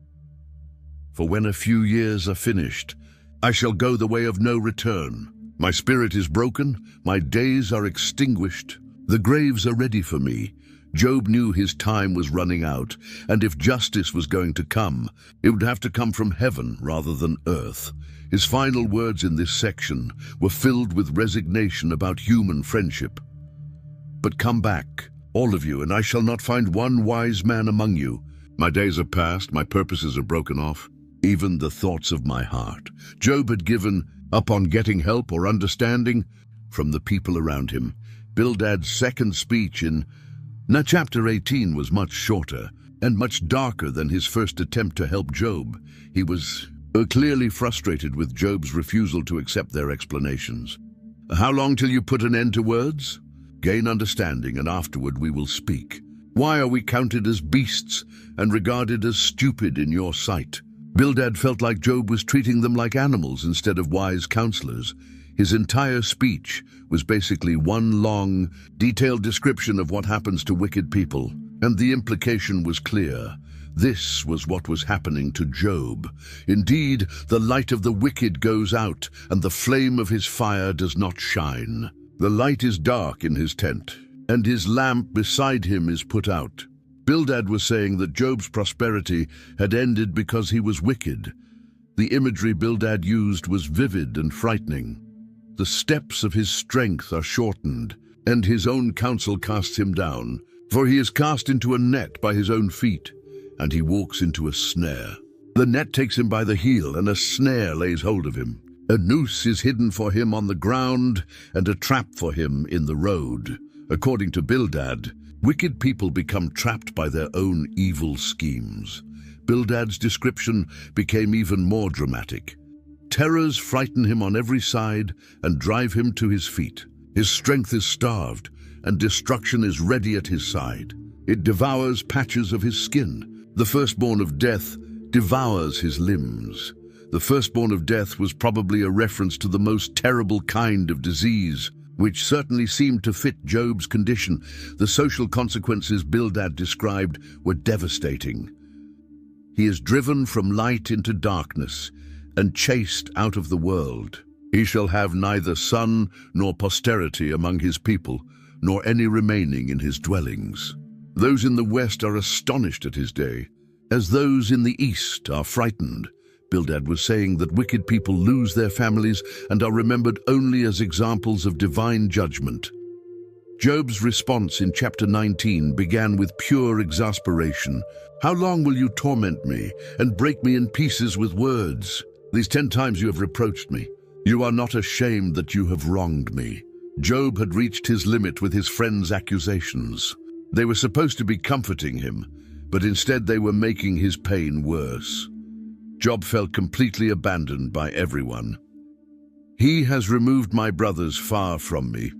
For when a few years are finished, I shall go the way of no return. My spirit is broken, my days are extinguished. The graves are ready for me. Job knew his time was running out, and if justice was going to come, it would have to come from heaven rather than earth. His final words in this section were filled with resignation about human friendship. But come back, all of you, and I shall not find one wise man among you. My days are past, my purposes are broken off, even the thoughts of my heart. Job had given up on getting help or understanding from the people around him. Bildad's second speech in chapter 18 was much shorter and much darker than his first attempt to help Job. He was clearly frustrated with Job's refusal to accept their explanations. How long till you put an end to words? Gain understanding, and afterward we will speak. Why are we counted as beasts and regarded as stupid in your sight? Bildad felt like Job was treating them like animals instead of wise counselors. His entire speech was basically one long, detailed description of what happens to wicked people, and the implication was clear. This was what was happening to Job. Indeed, the light of the wicked goes out, and the flame of his fire does not shine. The light is dark in his tent, and his lamp beside him is put out. Bildad was saying that Job's prosperity had ended because he was wicked. The imagery Bildad used was vivid and frightening. The steps of his strength are shortened, and his own counsel casts him down, for he is cast into a net by his own feet, and he walks into a snare. The net takes him by the heel, and a snare lays hold of him. A noose is hidden for him on the ground, and a trap for him in the road. According to Bildad, wicked people become trapped by their own evil schemes. Bildad's description became even more dramatic. Terrors frighten him on every side and drive him to his feet. His strength is starved, and destruction is ready at his side. It devours patches of his skin. The firstborn of death devours his limbs. The firstborn of death was probably a reference to the most terrible kind of disease, which certainly seemed to fit Job's condition. The social consequences Bildad described were devastating. He is driven from light into darkness and chased out of the world. He shall have neither son nor posterity among his people, nor any remaining in his dwellings. Those in the west are astonished at his day, as those in the east are frightened. Bildad was saying that wicked people lose their families and are remembered only as examples of divine judgment. Job's response in chapter 19 began with pure exasperation. How long will you torment me and break me in pieces with words? These 10 times you have reproached me. You are not ashamed that you have wronged me. Job had reached his limit with his friends' accusations. They were supposed to be comforting him, but instead they were making his pain worse. Job felt completely abandoned by everyone. He has removed my brothers far from me,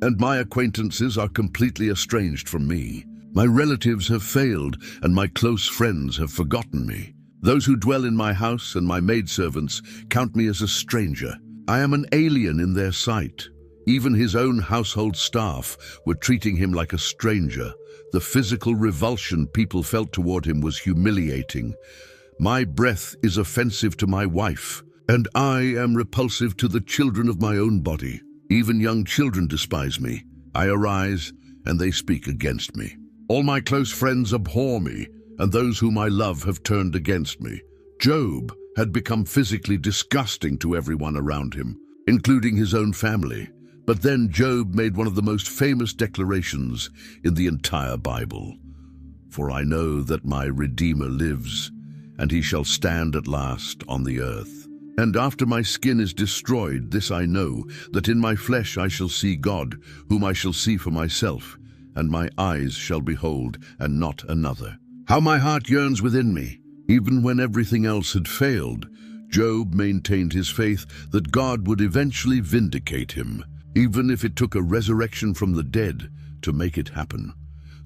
and my acquaintances are completely estranged from me. My relatives have failed, and my close friends have forgotten me. Those who dwell in my house and my maidservants count me as a stranger. I am an alien in their sight. Even his own household staff were treating him like a stranger. The physical revulsion people felt toward him was humiliating. My breath is offensive to my wife, and I am repulsive to the children of my own body. Even young children despise me. I arise, and they speak against me. All my close friends abhor me, and those whom I love have turned against me. Job had become physically disgusting to everyone around him, including his own family. But then Job made one of the most famous declarations in the entire Bible. "For I know that my Redeemer lives, and he shall stand at last on the earth. And after my skin is destroyed, this I know, that in my flesh I shall see God, whom I shall see for myself, and my eyes shall behold, and not another. How my heart yearns within me!" Even when everything else had failed, Job maintained his faith that God would eventually vindicate him, even if it took a resurrection from the dead to make it happen.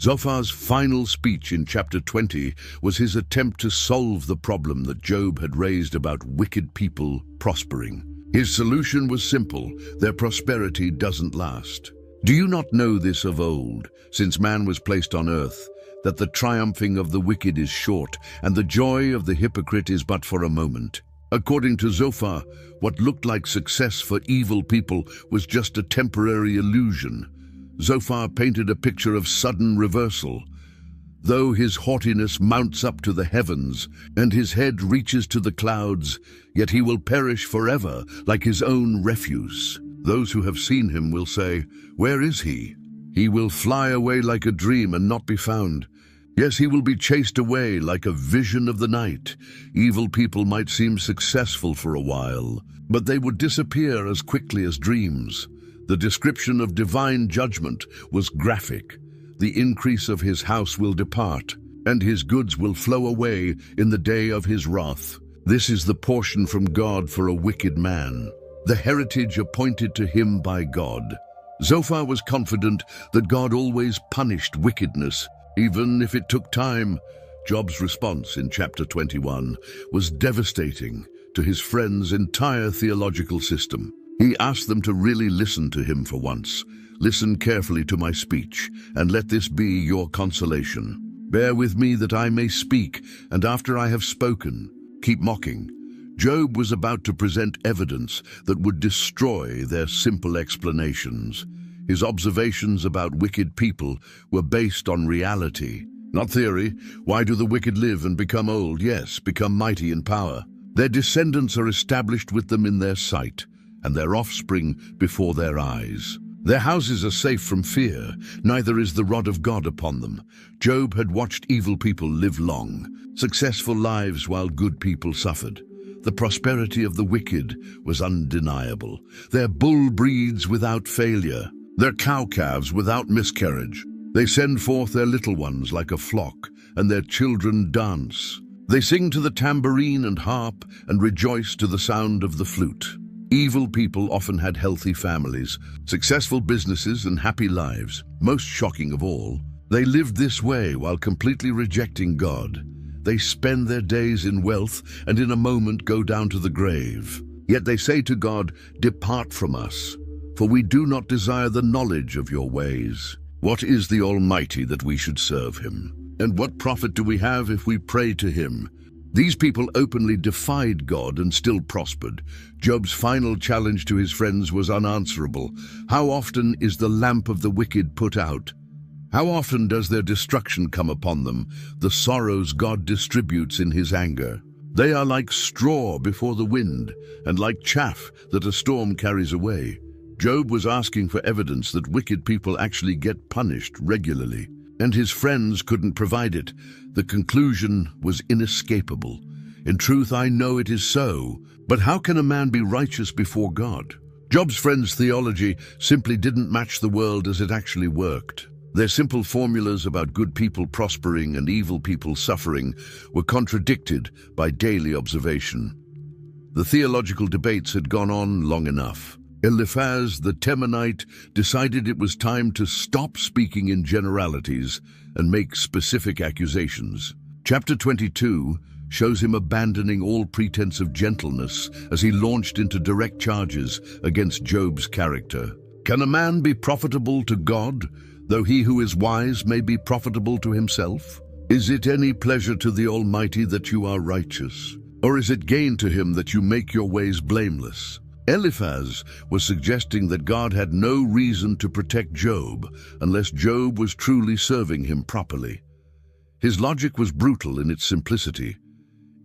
Zophar's final speech in chapter 20 was his attempt to solve the problem that Job had raised about wicked people prospering. His solution was simple: their prosperity doesn't last. Do you not know this of old, since man was placed on earth, that the triumphing of the wicked is short, and the joy of the hypocrite is but for a moment? According to Zophar, what looked like success for evil people was just a temporary illusion. Zophar painted a picture of sudden reversal. Though his haughtiness mounts up to the heavens, and his head reaches to the clouds, yet he will perish forever like his own refuse. Those who have seen him will say, "Where is he?" He will fly away like a dream and not be found. Yes, he will be chased away like a vision of the night. Evil people might seem successful for a while, but they would disappear as quickly as dreams. The description of divine judgment was graphic. The increase of his house will depart, and his goods will flow away in the day of his wrath. This is the portion from God for a wicked man, the heritage appointed to him by God. Zophar was confident that God always punished wickedness, even if it took time. Job's response in chapter 21 was devastating to his friend's entire theological system. He asked them to really listen to him for once. "Listen carefully to my speech, and let this be your consolation. Bear with me that I may speak, and after I have spoken, keep mocking." Job was about to present evidence that would destroy their simple explanations. His observations about wicked people were based on reality, not theory. Why do the wicked live and become old? Yes, become mighty in power. Their descendants are established with them in their sight, and their offspring before their eyes. Their houses are safe from fear, neither is the rod of God upon them. Job had watched evil people live long, successful lives while good people suffered. The prosperity of the wicked was undeniable. Their bull breeds without failure, their cow-calves without miscarriage. They send forth their little ones like a flock, and their children dance. They sing to the tambourine and harp, and rejoice to the sound of the flute. Evil people often had healthy families, successful businesses, and happy lives. Most shocking of all, they lived this way while completely rejecting God. They spend their days in wealth and in a moment go down to the grave. Yet they say to God, "Depart from us, for we do not desire the knowledge of your ways." What is the Almighty that we should serve him? And what profit do we have if we pray to him? These people openly defied God and still prospered. Job's final challenge to his friends was unanswerable. How often is the lamp of the wicked put out? How often does their destruction come upon them, the sorrows God distributes in his anger? They are like straw before the wind, and like chaff that a storm carries away. Job was asking for evidence that wicked people actually get punished regularly, and his friends couldn't provide it. The conclusion was inescapable. "In truth, I know it is so, but how can a man be righteous before God?" Job's friends' theology simply didn't match the world as it actually worked. Their simple formulas about good people prospering and evil people suffering were contradicted by daily observation. The theological debates had gone on long enough. Eliphaz the Temanite decided it was time to stop speaking in generalities and make specific accusations. Chapter 22 shows him abandoning all pretense of gentleness as he launched into direct charges against Job's character. Can a man be profitable to God, though he who is wise may be profitable to himself? Is it any pleasure to the Almighty that you are righteous? Or is it gain to him that you make your ways blameless? Eliphaz was suggesting that God had no reason to protect Job unless Job was truly serving him properly. His logic was brutal in its simplicity.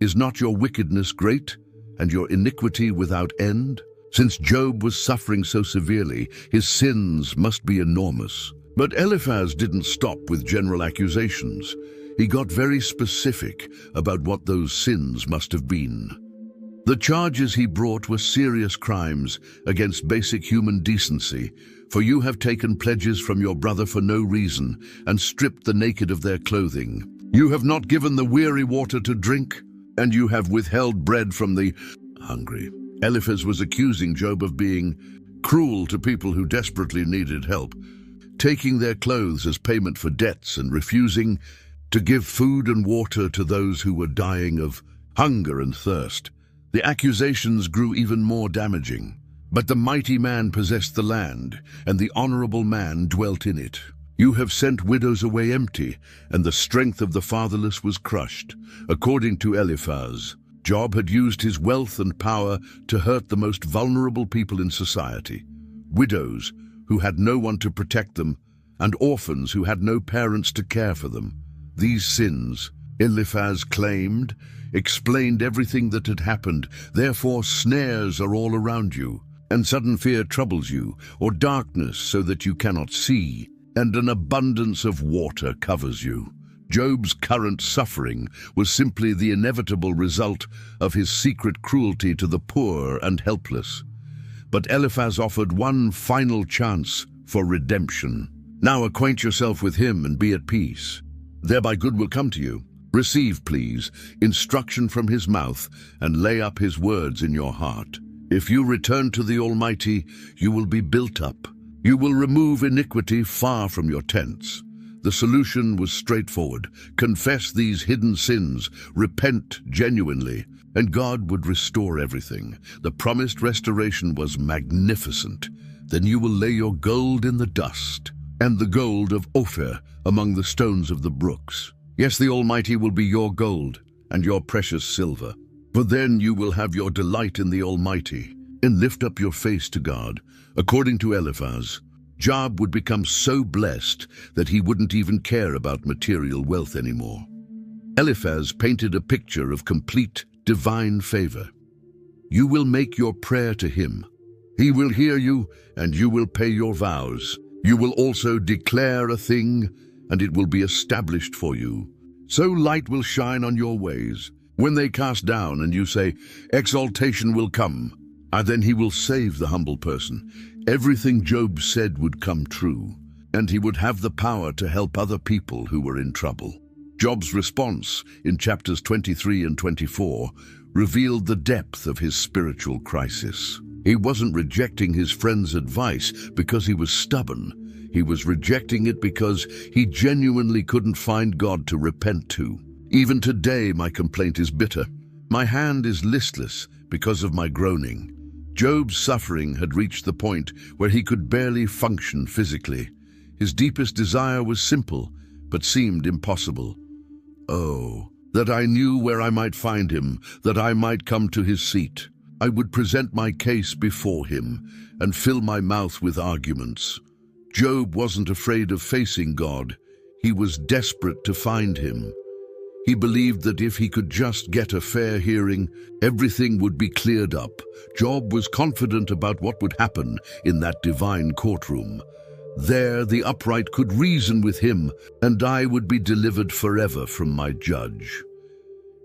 Is not your wickedness great, and your iniquity without end? Since Job was suffering so severely, his sins must be enormous. But Eliphaz didn't stop with general accusations. He got very specific about what those sins must have been. The charges he brought were serious crimes against basic human decency, for you have taken pledges from your brother for no reason and stripped the naked of their clothing. You have not given the weary water to drink, and you have withheld bread from the hungry. Eliphaz was accusing Job of being cruel to people who desperately needed help, taking their clothes as payment for debts and refusing to give food and water to those who were dying of hunger and thirst. The accusations grew even more damaging. But the mighty man possessed the land, and the honorable man dwelt in it. You have sent widows away empty, and the strength of the fatherless was crushed. According to Eliphaz, Job had used his wealth and power to hurt the most vulnerable people in society. Widows who had no one to protect them, and orphans who had no parents to care for them. These sins, Eliphaz claimed, explained everything that had happened. Therefore snares are all around you, and sudden fear troubles you, or darkness so that you cannot see, and an abundance of water covers you. Job's current suffering was simply the inevitable result of his secret cruelty to the poor and helpless. But Eliphaz offered one final chance for redemption. Now acquaint yourself with him and be at peace. Thereby good will come to you. Receive, please, instruction from his mouth, and lay up his words in your heart. If you return to the Almighty, you will be built up. You will remove iniquity far from your tents. The solution was straightforward. Confess these hidden sins, repent genuinely, and God would restore everything. The promised restoration was magnificent. Then you will lay your gold in the dust, and the gold of Ophir among the stones of the brooks. Yes, the Almighty will be your gold and your precious silver. For then you will have your delight in the Almighty, and lift up your face to God. According to Eliphaz, Job would become so blessed that he wouldn't even care about material wealth anymore. Eliphaz painted a picture of complete divine favor. You will make your prayer to him. He will hear you, and you will pay your vows. You will also declare a thing, and it will be established for you. So light will shine on your ways. When they cast down and you say, exaltation will come, and then he will save the humble person. Everything Job said would come true, and he would have the power to help other people who were in trouble. Job's response in chapters 23 and 24 revealed the depth of his spiritual crisis. He wasn't rejecting his friend's advice because he was stubborn. He was rejecting it because he genuinely couldn't find God to repent to. Even today my complaint is bitter. My hand is listless because of my groaning. Job's suffering had reached the point where he could barely function physically. His deepest desire was simple, but seemed impossible. Oh, that I knew where I might find him, that I might come to his seat. I would present my case before him and fill my mouth with arguments. Job wasn't afraid of facing God. He was desperate to find him. He believed that if he could just get a fair hearing, everything would be cleared up. Job was confident about what would happen in that divine courtroom. There the upright could reason with him, and I would be delivered forever from my judge.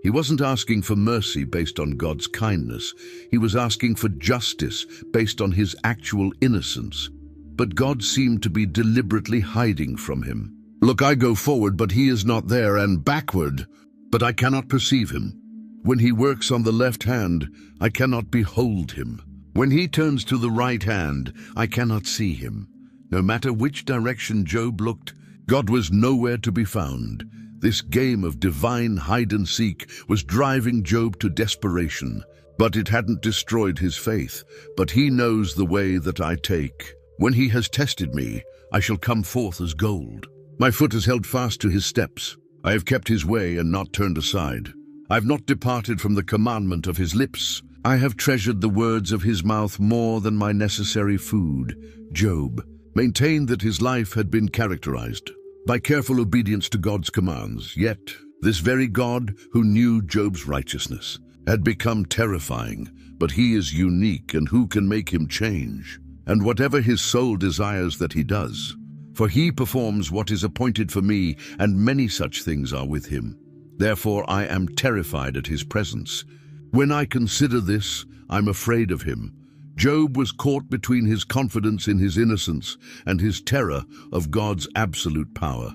He wasn't asking for mercy based on God's kindness. He was asking for justice based on his actual innocence. But God seemed to be deliberately hiding from him. Look, I go forward, but he is not there, and backward, but I cannot perceive him. When he works on the left hand, I cannot behold him. When he turns to the right hand, I cannot see him. No matter which direction Job looked, God was nowhere to be found. This game of divine hide-and-seek was driving Job to desperation. But it hadn't destroyed his faith. But he knows the way that I take. When he has tested me, I shall come forth as gold. My foot is held fast to his steps. I have kept his way and not turned aside. I have not departed from the commandment of his lips. I have treasured the words of his mouth more than my necessary food. Job maintained that his life had been characterized by careful obedience to God's commands. Yet, this very God who knew Job's righteousness had become terrifying but he is unique, and who can make him change? And whatever his soul desires that he does. For he performs what is appointed for me, and many such things are with him. Therefore I am terrified at his presence. When I consider this, I'm afraid of him. Job was caught between his confidence in his innocence and his terror of God's absolute power.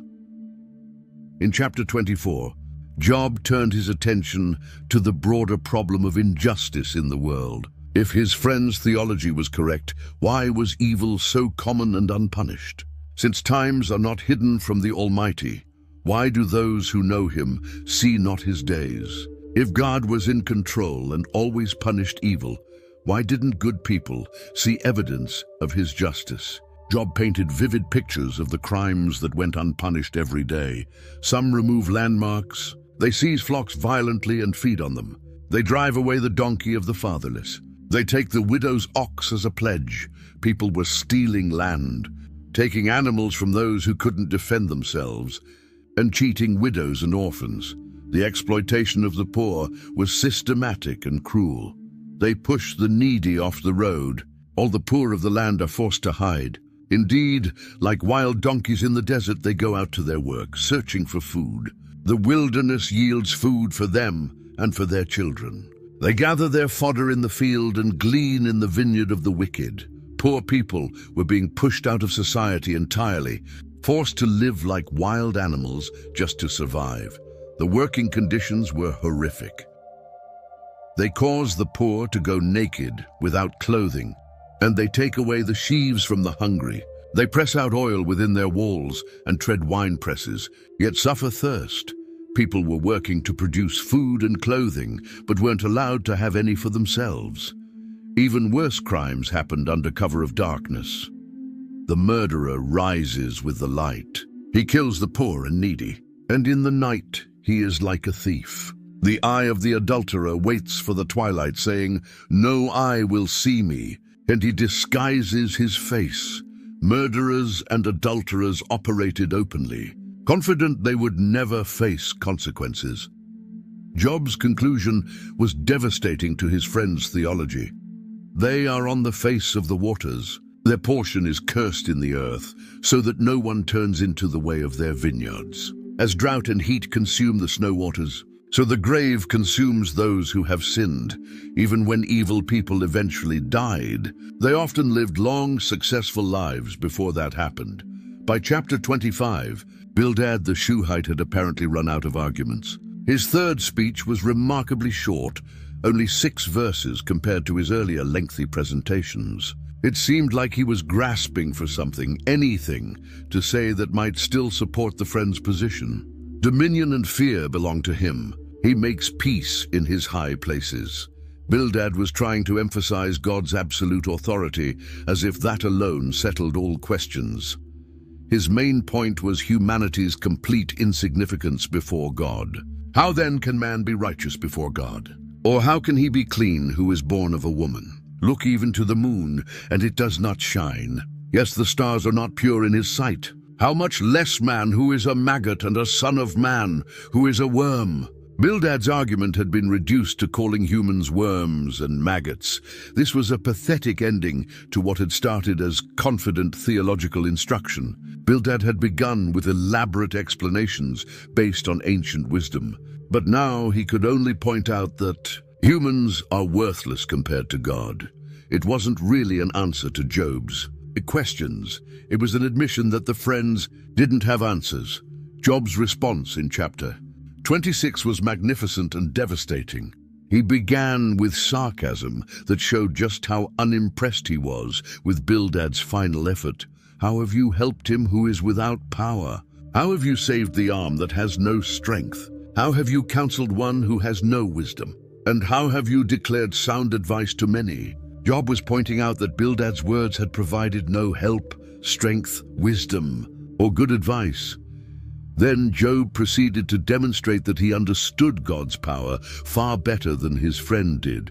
In chapter 24, Job turned his attention to the broader problem of injustice in the world. If his friend's theology was correct, why was evil so common and unpunished? Since times are not hidden from the Almighty, why do those who know him see not his days? If God was in control and always punished evil, why didn't good people see evidence of his justice? Job painted vivid pictures of the crimes that went unpunished every day. Some remove landmarks, they seize flocks violently and feed on them. They drive away the donkey of the fatherless. They take the widow's ox as a pledge. People were stealing land, taking animals from those who couldn't defend themselves, and cheating widows and orphans. The exploitation of the poor was systematic and cruel. They push the needy off the road. All the poor of the land are forced to hide. Indeed, like wild donkeys in the desert, they go out to their work, searching for food. The wilderness yields food for them and for their children. They gather their fodder in the field and glean in the vineyard of the wicked. Poor people were being pushed out of society entirely, forced to live like wild animals just to survive. The working conditions were horrific. They cause the poor to go naked, without clothing, and they take away the sheaves from the hungry. They press out oil within their walls and tread wine presses, yet suffer thirst. People were working to produce food and clothing, but weren't allowed to have any for themselves. Even worse crimes happened under cover of darkness. The murderer rises with the light. He kills the poor and needy, and in the night he is like a thief. The eye of the adulterer waits for the twilight, saying, "No eye will see me," and he disguises his face. Murderers and adulterers operated openly, confident they would never face consequences. Job's conclusion was devastating to his friend's theology. They are on the face of the waters. Their portion is cursed in the earth, so that no one turns into the way of their vineyards. As drought and heat consume the snow waters, so the grave consumes those who have sinned. Even when evil people eventually died, they often lived long, successful lives before that happened. By chapter 25, Bildad the Shuhite had apparently run out of arguments. His third speech was remarkably short, only 6 verses compared to his earlier lengthy presentations. It seemed like he was grasping for something, anything, to say that might still support the friend's position. Dominion and fear belong to him. He makes peace in his high places. Bildad was trying to emphasize God's absolute authority, as if that alone settled all questions. His main point was humanity's complete insignificance before God. How then can man be righteous before God? Or how can he be clean who is born of a woman? Look even to the moon, and it does not shine. Yes, the stars are not pure in his sight. How much less man who is a maggot, and a son of man who is a worm? Bildad's argument had been reduced to calling humans worms and maggots. This was a pathetic ending to what had started as confident theological instruction. Bildad had begun with elaborate explanations based on ancient wisdom, but now he could only point out that humans are worthless compared to God. It wasn't really an answer to Job's questions. It was an admission that the friends didn't have answers. Job's response in chapter 26 was magnificent and devastating. He began with sarcasm that showed just how unimpressed he was with Bildad's final effort. How have you helped him who is without power? How have you saved the arm that has no strength? How have you counseled one who has no wisdom? And how have you declared sound advice to many? Job was pointing out that Bildad's words had provided no help, strength, wisdom, or good advice. Then Job proceeded to demonstrate that he understood God's power far better than his friend did.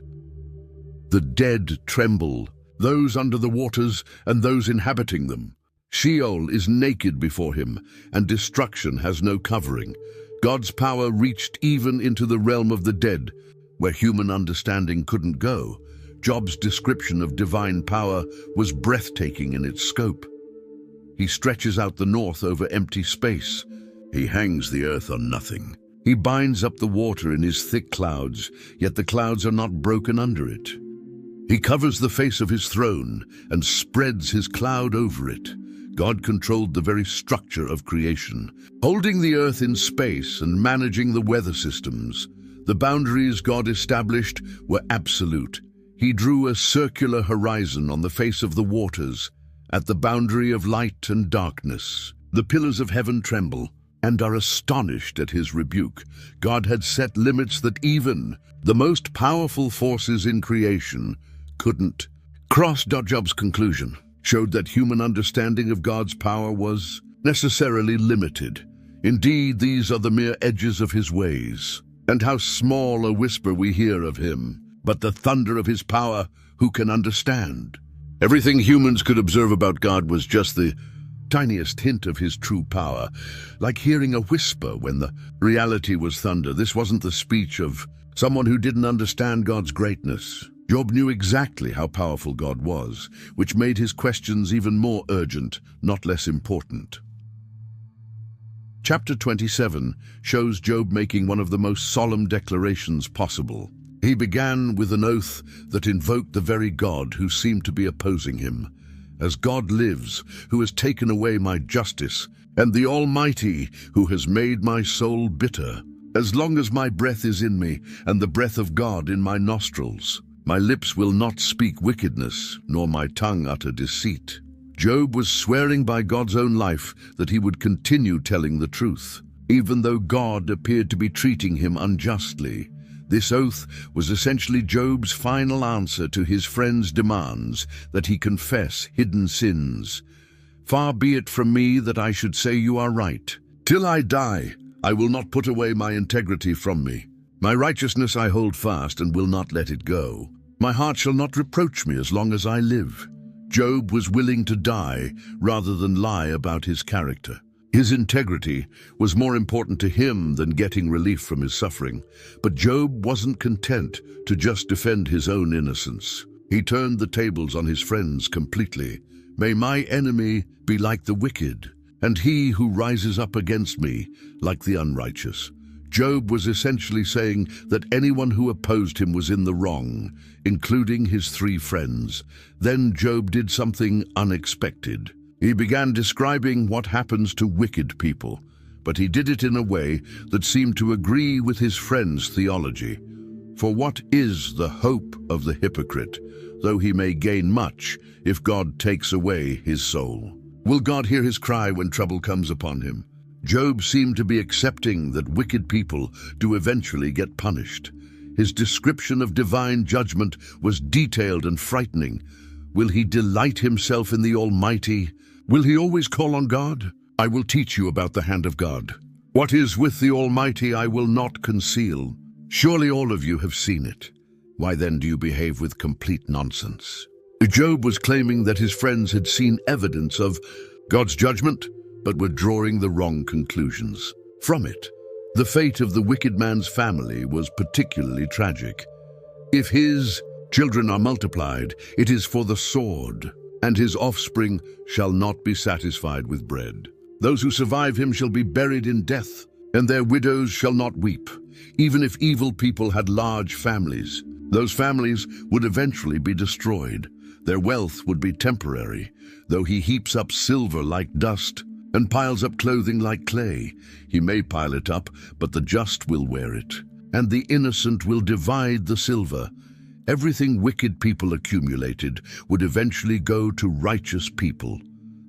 The dead tremble, those under the waters and those inhabiting them. Sheol is naked before him, and destruction has no covering. God's power reached even into the realm of the dead, where human understanding couldn't go. Job's description of divine power was breathtaking in its scope. He stretches out the north over empty space. He hangs the earth on nothing. He binds up the water in his thick clouds, yet the clouds are not broken under it. He covers the face of his throne and spreads his cloud over it. God controlled the very structure of creation, holding the earth in space and managing the weather systems. The boundaries God established were absolute. He drew a circular horizon on the face of the waters, at the boundary of light and darkness. The pillars of heaven tremble and are astonished at his rebuke. God had set limits that even the most powerful forces in creation couldn't cross. Job's conclusion showed that human understanding of God's power was necessarily limited. Indeed, these are the mere edges of his ways, and how small a whisper we hear of him. But the thunder of his power, who can understand? Everything humans could observe about God was just the tiniest hint of his true power, like hearing a whisper when the reality was thunder. This wasn't the speech of someone who didn't understand God's greatness. Job knew exactly how powerful God was, which made his questions even more urgent, not less important. Chapter 27 shows Job making one of the most solemn declarations possible. He began with an oath that invoked the very God who seemed to be opposing him. As God lives, who has taken away my justice, and the Almighty, who has made my soul bitter, as long as my breath is in me, and the breath of God in my nostrils, my lips will not speak wickedness, nor my tongue utter deceit. Job was swearing by God's own life that he would continue telling the truth, even though God appeared to be treating him unjustly. This oath was essentially Job's final answer to his friends' demands that he confess hidden sins. Far be it from me that I should say you are right. Till I die, I will not put away my integrity from me. My righteousness I hold fast and will not let it go. My heart shall not reproach me as long as I live. Job was willing to die rather than lie about his character. His integrity was more important to him than getting relief from his suffering. But Job wasn't content to just defend his own innocence. He turned the tables on his friends completely. May my enemy be like the wicked, and he who rises up against me like the unrighteous. Job was essentially saying that anyone who opposed him was in the wrong, including his three friends. Then Job did something unexpected. He began describing what happens to wicked people, but he did it in a way that seemed to agree with his friends' theology. For what is the hope of the hypocrite, though he may gain much, if God takes away his soul? Will God hear his cry when trouble comes upon him? Job seemed to be accepting that wicked people do eventually get punished. His description of divine judgment was detailed and frightening. Will he delight himself in the Almighty? Will he always call on God? I will teach you about the hand of God. What is with the Almighty I will not conceal. Surely all of you have seen it. Why then do you behave with complete nonsense? Job was claiming that his friends had seen evidence of God's judgment, but were drawing the wrong conclusions from it. The fate of the wicked man's family was particularly tragic. If his children are multiplied, it is for the sword, and his offspring shall not be satisfied with bread. Those who survive him shall be buried in death, and their widows shall not weep. Even if evil people had large families, those families would eventually be destroyed. Their wealth would be temporary. Though he heaps up silver like dust and piles up clothing like clay, he may pile it up, but the just will wear it, and the innocent will divide the silver. Everything wicked people accumulated would eventually go to righteous people.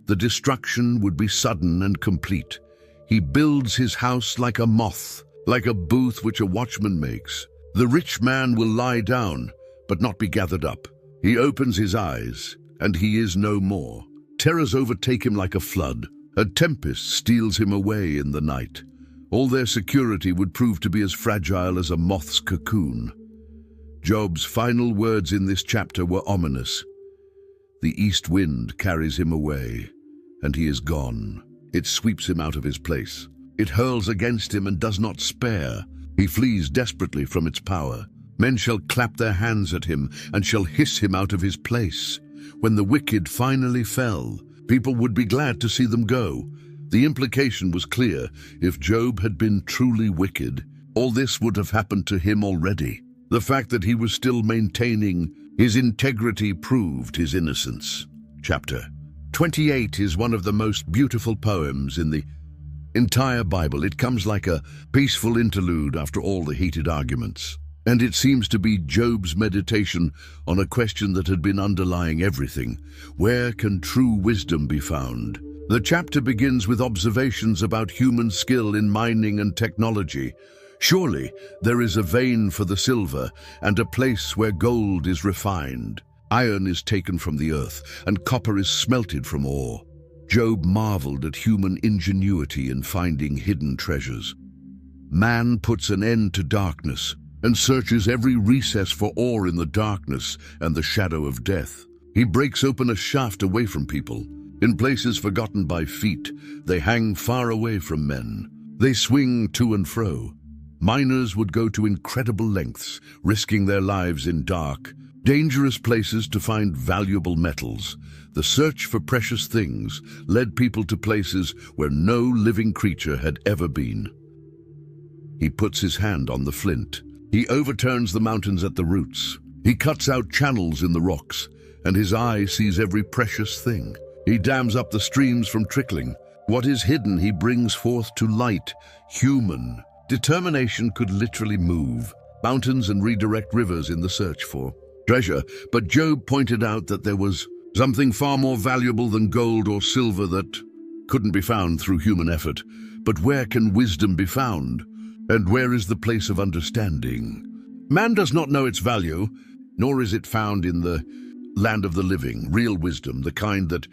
The destruction would be sudden and complete. He builds his house like a moth, like a booth which a watchman makes. The rich man will lie down, but not be gathered up. He opens his eyes, and he is no more. Terrors overtake him like a flood. A tempest steals him away in the night. All their security would prove to be as fragile as a moth's cocoon. Job's final words in this chapter were ominous. The east wind carries him away, and he is gone. It sweeps him out of his place. It hurls against him and does not spare. He flees desperately from its power. Men shall clap their hands at him and shall hiss him out of his place. When the wicked finally fell, people would be glad to see them go. The implication was clear. If Job had been truly wicked, all this would have happened to him already. The fact that he was still maintaining his integrity proved his innocence. Chapter 28 is one of the most beautiful poems in the entire Bible. It comes like a peaceful interlude after all the heated arguments. And it seems to be Job's meditation on a question that had been underlying everything. Where can true wisdom be found? The chapter begins with observations about human skill in mining and technology. Surely there is a vein for the silver and a place where gold is refined. Iron is taken from the earth and copper is smelted from ore. Job marveled at human ingenuity in finding hidden treasures. Man puts an end to darkness and searches every recess for ore in the darkness and the shadow of death. He breaks open a shaft away from people. In places forgotten by feet, they hang far away from men. They swing to and fro. Miners would go to incredible lengths, risking their lives in dark, dangerous places to find valuable metals. The search for precious things led people to places where no living creature had ever been. He puts his hand on the flint. He overturns the mountains at the roots. He cuts out channels in the rocks, and his eye sees every precious thing. He dams up the streams from trickling. What is hidden he brings forth to light. Human determination could literally move mountains and redirect rivers in the search for treasure. But Job pointed out that there was something far more valuable than gold or silver that couldn't be found through human effort. But where can wisdom be found? And where is the place of understanding? Man does not know its value, nor is it found in the land of the living. Real wisdom, the kind that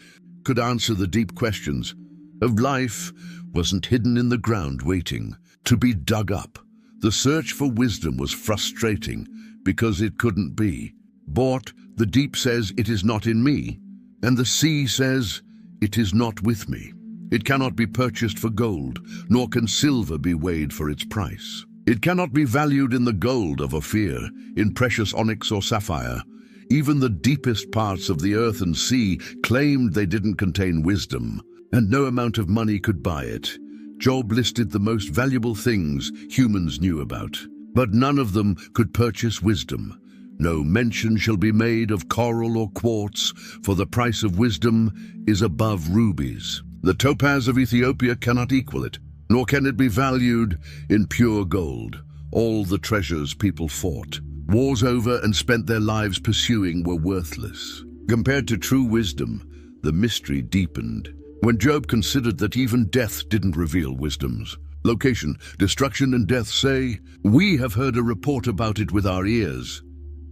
could answer the deep questions of life, wasn't hidden in the ground waiting to be dug up. The search for wisdom was frustrating because it couldn't be bought. The deep says, "It is not in me," and the sea says, "It is not with me." It cannot be purchased for gold, nor can silver be weighed for its price. It cannot be valued in the gold of Ophir, in precious onyx or sapphire. Even the deepest parts of the earth and sea claimed they didn't contain wisdom, and no amount of money could buy it. Job listed the most valuable things humans knew about, but none of them could purchase wisdom. No mention shall be made of coral or quartz, for the price of wisdom is above rubies. The topaz of Ethiopia cannot equal it, nor can it be valued in pure gold. All the treasures people fought, wars over, and spent their lives pursuing were worthless. Compared to true wisdom, the mystery deepened. When Job considered that even death didn't reveal wisdom's location, destruction and death say, "We have heard a report about it with our ears."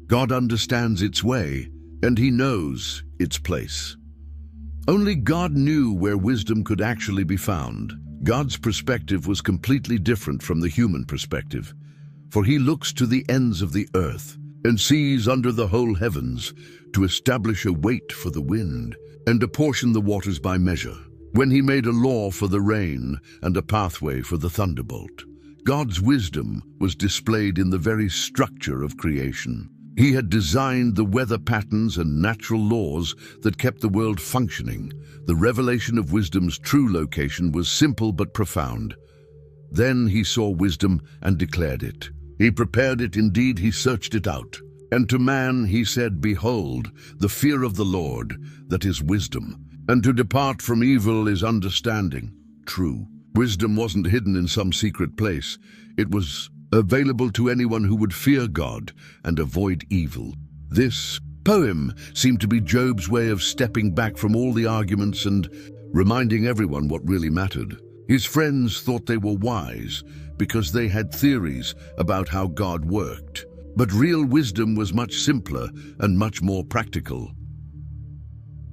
God understands its way, and he knows its place. Only God knew where wisdom could actually be found. God's perspective was completely different from the human perspective, for he looks to the ends of the earth and sees under the whole heavens to establish a weight for the wind and apportion the waters by measure. When he made a law for the rain and a pathway for the thunderbolt, God's wisdom was displayed in the very structure of creation. He had designed the weather patterns and natural laws that kept the world functioning. The revelation of wisdom's true location was simple but profound. Then he saw wisdom and declared it. He prepared it, indeed he searched it out. And to man he said, "Behold, the fear of the Lord, that is wisdom, and to depart from evil is understanding." True. Wisdom wasn't hidden in some secret place. It was available to anyone who would fear God and avoid evil. This poem seemed to be Job's way of stepping back from all the arguments and reminding everyone what really mattered. His friends thought they were wise because they had theories about how God worked. But real wisdom was much simpler and much more practical.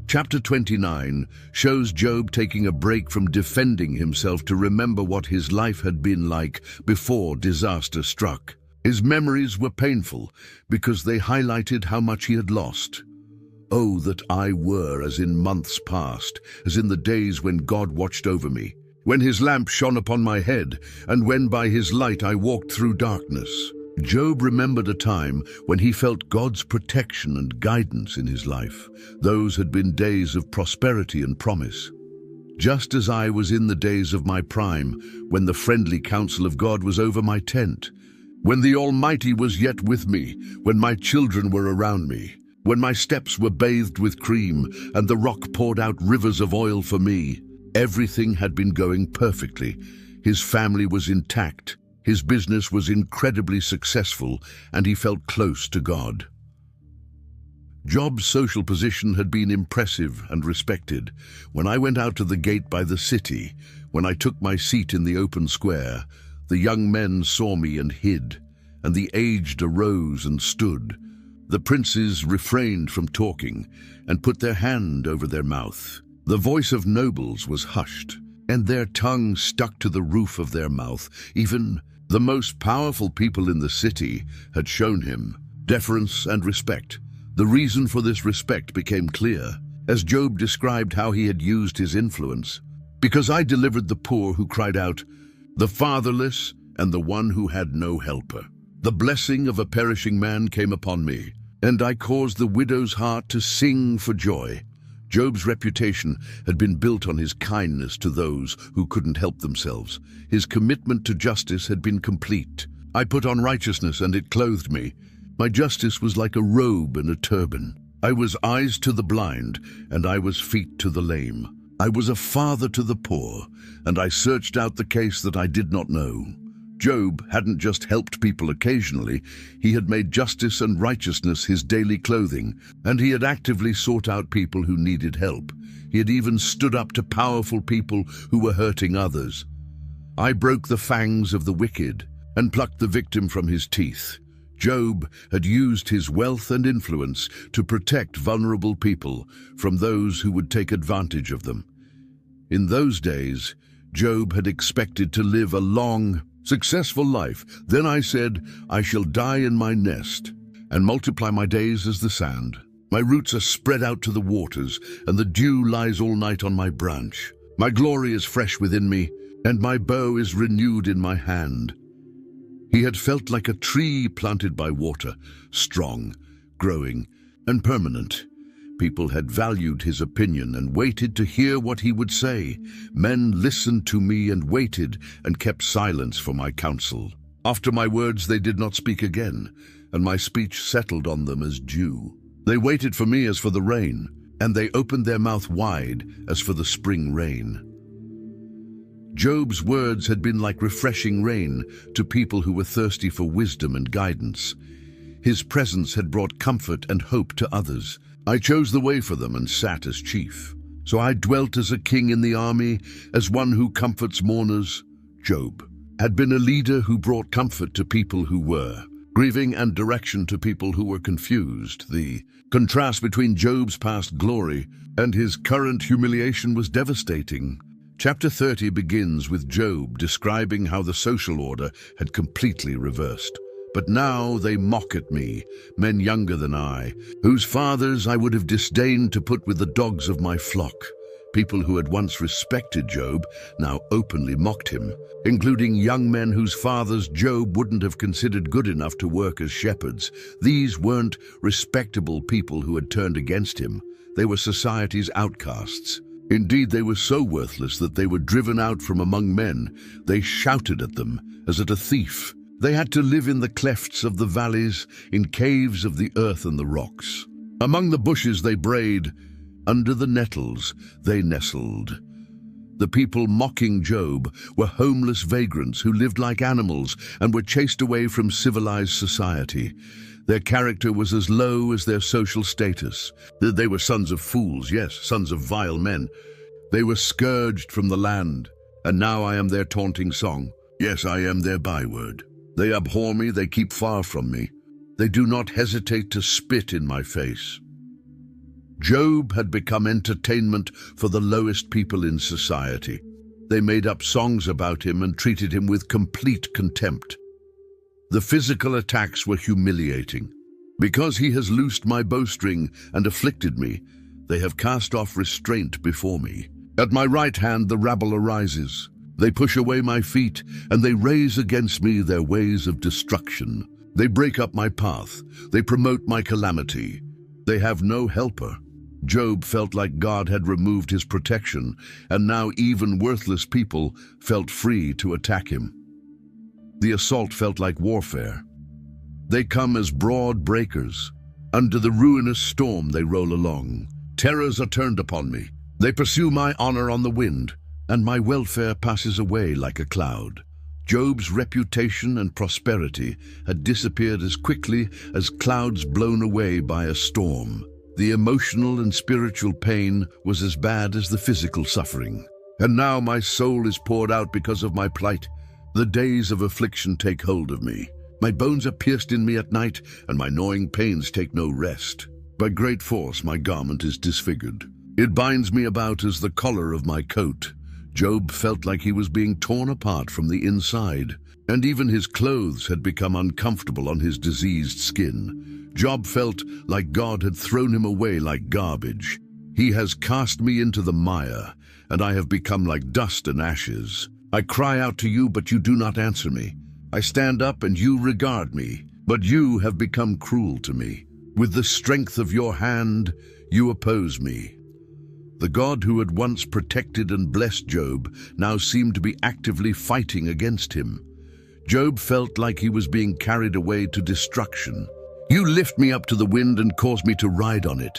Chapter 29 shows Job taking a break from defending himself to remember what his life had been like before disaster struck. His memories were painful because they highlighted how much he had lost. "Oh, that I were as in months past, as in the days when God watched over me, when his lamp shone upon my head, and when by his light I walked through darkness. Job remembered a time when he felt God's protection and guidance in his life. Those had been days of prosperity and promise. Just as I was in the days of my prime, when the friendly counsel of God was over my tent, when the Almighty was yet with me, when my children were around me, when my steps were bathed with cream and the rock poured out rivers of oil for me. Everything had been going perfectly. His family was intact. His business was incredibly successful, and he felt close to God. Job's social position had been impressive and respected. When I went out to the gate by the city, when I took my seat in the open square, the young men saw me and hid, and the aged arose and stood. The princes refrained from talking and put their hand over their mouth. The voice of nobles was hushed, and their tongue stuck to the roof of their mouth. Even the most powerful people in the city had shown him deference and respect. The reason for this respect became clear as Job described how he had used his influence. Because I delivered the poor who cried out, the fatherless and the one who had no helper. The blessing of a perishing man came upon me, and I caused the widow's heart to sing for joy. Job's reputation had been built on his kindness to those who couldn't help themselves. His commitment to justice had been complete. I put on righteousness and it clothed me. My justice was like a robe and a turban. I was eyes to the blind, and I was feet to the lame. I was a father to the poor, and I searched out the case that I did not know. Job hadn't just helped people occasionally, he had made justice and righteousness his daily clothing, and he had actively sought out people who needed help. He had even stood up to powerful people who were hurting others. I broke the fangs of the wicked and plucked the victim from his teeth. Job had used his wealth and influence to protect vulnerable people from those who would take advantage of them. In those days, Job had expected to live a long, successful life. Then I said, I shall die in my nest and multiply my days as the sand. My roots are spread out to the waters, and the dew lies all night on my branch. My glory is fresh within me, and my bow is renewed in my hand. He had felt like a tree planted by water, strong, growing, and permanent. People had valued his opinion and waited to hear what he would say. Men listened to me and waited and kept silence for my counsel. After my words they did not speak again, and my speech settled on them as dew. They waited for me as for the rain, and they opened their mouth wide as for the spring rain. Job's words had been like refreshing rain to people who were thirsty for wisdom and guidance. His presence had brought comfort and hope to others. I chose the way for them and sat as chief. So I dwelt as a king in the army, as one who comforts mourners. Job had been a leader who brought comfort to people who were grieving and direction to people who were confused. The contrast between Job's past glory and his current humiliation was devastating. Chapter 30 begins with Job describing how the social order had completely reversed. But now they mock at me, men younger than I, whose fathers I would have disdained to put with the dogs of my flock. People who had once respected Job now openly mocked him, including young men whose fathers Job wouldn't have considered good enough to work as shepherds. These weren't respectable people who had turned against him. They were society's outcasts. Indeed, they were so worthless that they were driven out from among men. They shouted at them as at a thief. They had to live in the clefts of the valleys, in caves of the earth and the rocks. Among the bushes they brayed, under the nettles they nestled. The people mocking Job were homeless vagrants who lived like animals and were chased away from civilized society. Their character was as low as their social status. They were sons of fools, yes, sons of vile men. They were scourged from the land, and now I am their taunting song. Yes, I am their byword. They abhor me, they keep far from me. They do not hesitate to spit in my face. Job had become entertainment for the lowest people in society. They made up songs about him and treated him with complete contempt. The physical attacks were humiliating. Because he has loosed my bowstring and afflicted me, they have cast off restraint before me. At my right hand the rabble arises. They push away my feet, and they raise against me their ways of destruction. They break up my path. They promote my calamity. They have no helper. Job felt like God had removed his protection, and now even worthless people felt free to attack him. The assault felt like warfare. They come as broad breakers. Under the ruinous storm they roll along. Terrors are turned upon me. They pursue my honor on the wind, and my welfare passes away like a cloud. Job's reputation and prosperity had disappeared as quickly as clouds blown away by a storm. The emotional and spiritual pain was as bad as the physical suffering. And now my soul is poured out because of my plight. The days of affliction take hold of me. My bones are pierced in me at night, and my gnawing pains take no rest. By great force my garment is disfigured. It binds me about as the collar of my coat. Job felt like he was being torn apart from the inside, and even his clothes had become uncomfortable on his diseased skin. Job felt like God had thrown him away like garbage. He has cast me into the mire, and I have become like dust and ashes. I cry out to you, but you do not answer me. I stand up, and you regard me, but you have become cruel to me. With the strength of your hand, you oppose me. The God who had once protected and blessed Job now seemed to be actively fighting against him. Job felt like he was being carried away to destruction. You lift me up to the wind and cause me to ride on it.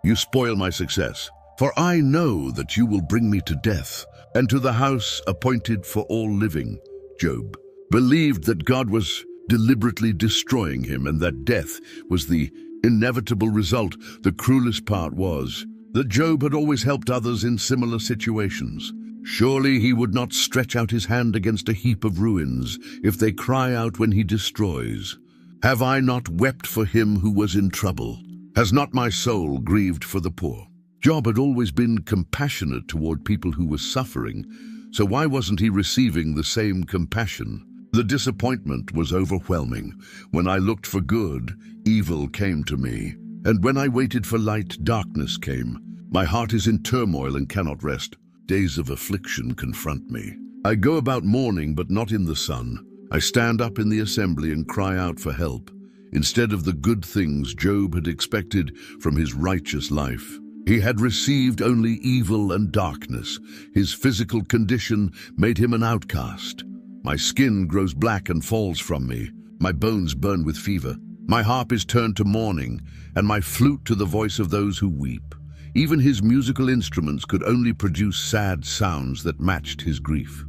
You spoil my success. For I know that you will bring me to death, and to the house appointed for all living. Job believed that God was deliberately destroying him, and that death was the inevitable result. The cruelest part was that Job had always helped others in similar situations. Surely he would not stretch out his hand against a heap of ruins if they cry out when he destroys. Have I not wept for him who was in trouble? Has not my soul grieved for the poor? Job had always been compassionate toward people who were suffering, so why wasn't he receiving the same compassion? The disappointment was overwhelming. When I looked for good, evil came to me. And when I waited for light, darkness came. My heart is in turmoil and cannot rest. Days of affliction confront me. I go about mourning, but not in the sun. I stand up in the assembly and cry out for help, instead of the good things Job had expected from his righteous life. He had received only evil and darkness. His physical condition made him an outcast. My skin grows black and falls from me. My bones burn with fever. My harp is turned to mourning, and my flute to the voice of those who weep. Even his musical instruments could only produce sad sounds that matched his grief.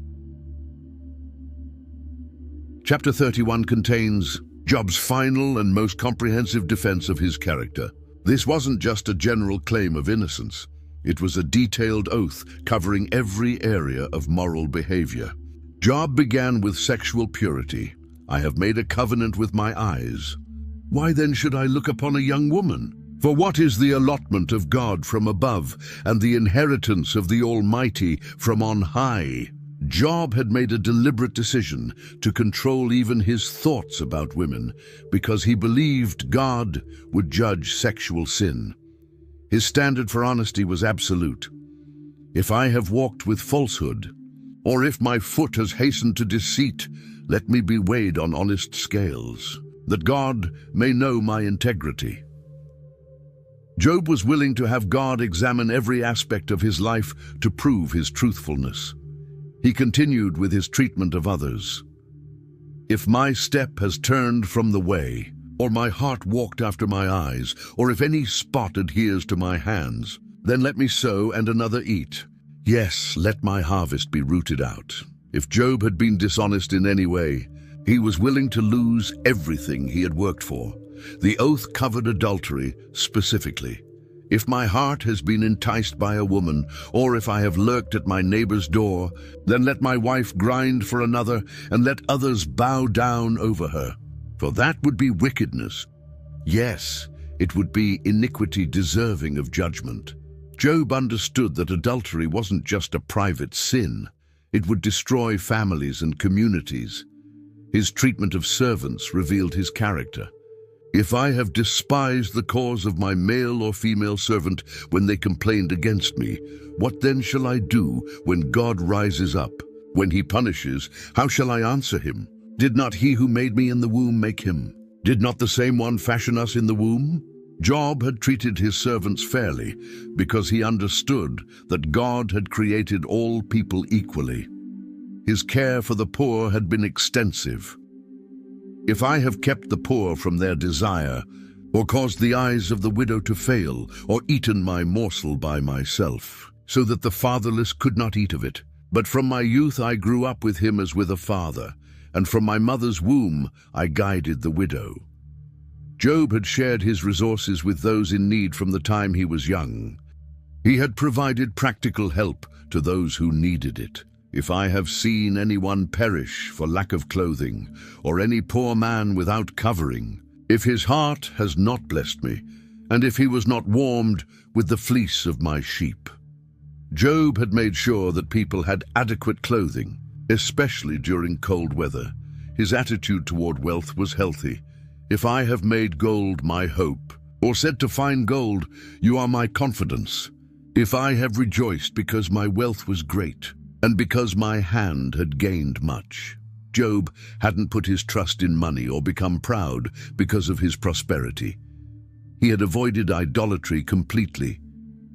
Chapter 31 contains Job's final and most comprehensive defense of his character. This wasn't just a general claim of innocence. It was a detailed oath covering every area of moral behavior. Job began with sexual purity. I have made a covenant with my eyes. Why then should I look upon a young woman? For what is the allotment of God from above, and the inheritance of the Almighty from on high? Job had made a deliberate decision to control even his thoughts about women, because he believed God would judge sexual sin. His standard for honesty was absolute. If I have walked with falsehood, or if my foot has hastened to deceit, let me be weighed on honest scales, that God may know my integrity. Job was willing to have God examine every aspect of his life to prove his truthfulness. He continued with his treatment of others. If my step has turned from the way, or my heart walked after my eyes, or if any spot adheres to my hands, then let me sow and another eat. Yes, let my harvest be rooted out. If Job had been dishonest in any way, he was willing to lose everything he had worked for. The oath covered adultery specifically. If my heart has been enticed by a woman, or if I have lurked at my neighbor's door, then let my wife grind for another, and let others bow down over her. For that would be wickedness. Yes, it would be iniquity deserving of judgment. Job understood that adultery wasn't just a private sin. It would destroy families and communities. His treatment of servants revealed his character. If I have despised the cause of my male or female servant when they complained against me, what then shall I do when God rises up? When he punishes, how shall I answer him? Did not he who made me in the womb make him? Did not the same one fashion us in the womb? Job had treated his servants fairly because he understood that God had created all people equally. His care for the poor had been extensive. If I have kept the poor from their desire, or caused the eyes of the widow to fail, or eaten my morsel by myself, so that the fatherless could not eat of it, but from my youth I grew up with him as with a father, and from my mother's womb I guided the widow. Job had shared his resources with those in need from the time he was young. He had provided practical help to those who needed it. If I have seen anyone perish for lack of clothing, or any poor man without covering, if his heart has not blessed me, and if he was not warmed with the fleece of my sheep. Job had made sure that people had adequate clothing, especially during cold weather. His attitude toward wealth was healthy. If I have made gold my hope, or said to fine gold, you are my confidence. If I have rejoiced because my wealth was great, and because my hand had gained much. Job hadn't put his trust in money or become proud because of his prosperity. He had avoided idolatry completely.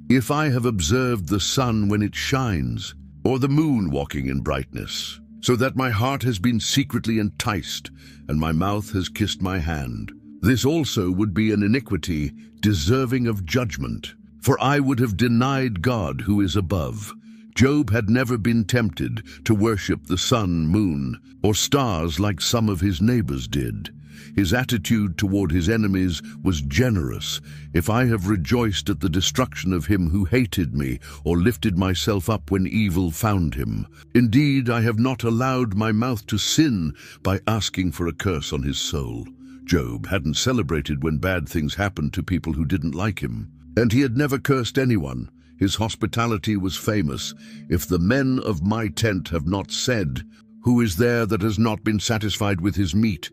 If I have observed the sun when it shines, or the moon walking in brightness, so that my heart has been secretly enticed, and my mouth has kissed my hand, this also would be an iniquity deserving of judgment, for I would have denied God who is above. Job had never been tempted to worship the sun, moon, or stars like some of his neighbors did. His attitude toward his enemies was generous. If I have rejoiced at the destruction of him who hated me, or lifted myself up when evil found him, indeed I have not allowed my mouth to sin by asking for a curse on his soul. Job hadn't celebrated when bad things happened to people who didn't like him, and he had never cursed anyone. His hospitality was famous. If the men of my tent have not said, who is there that has not been satisfied with his meat?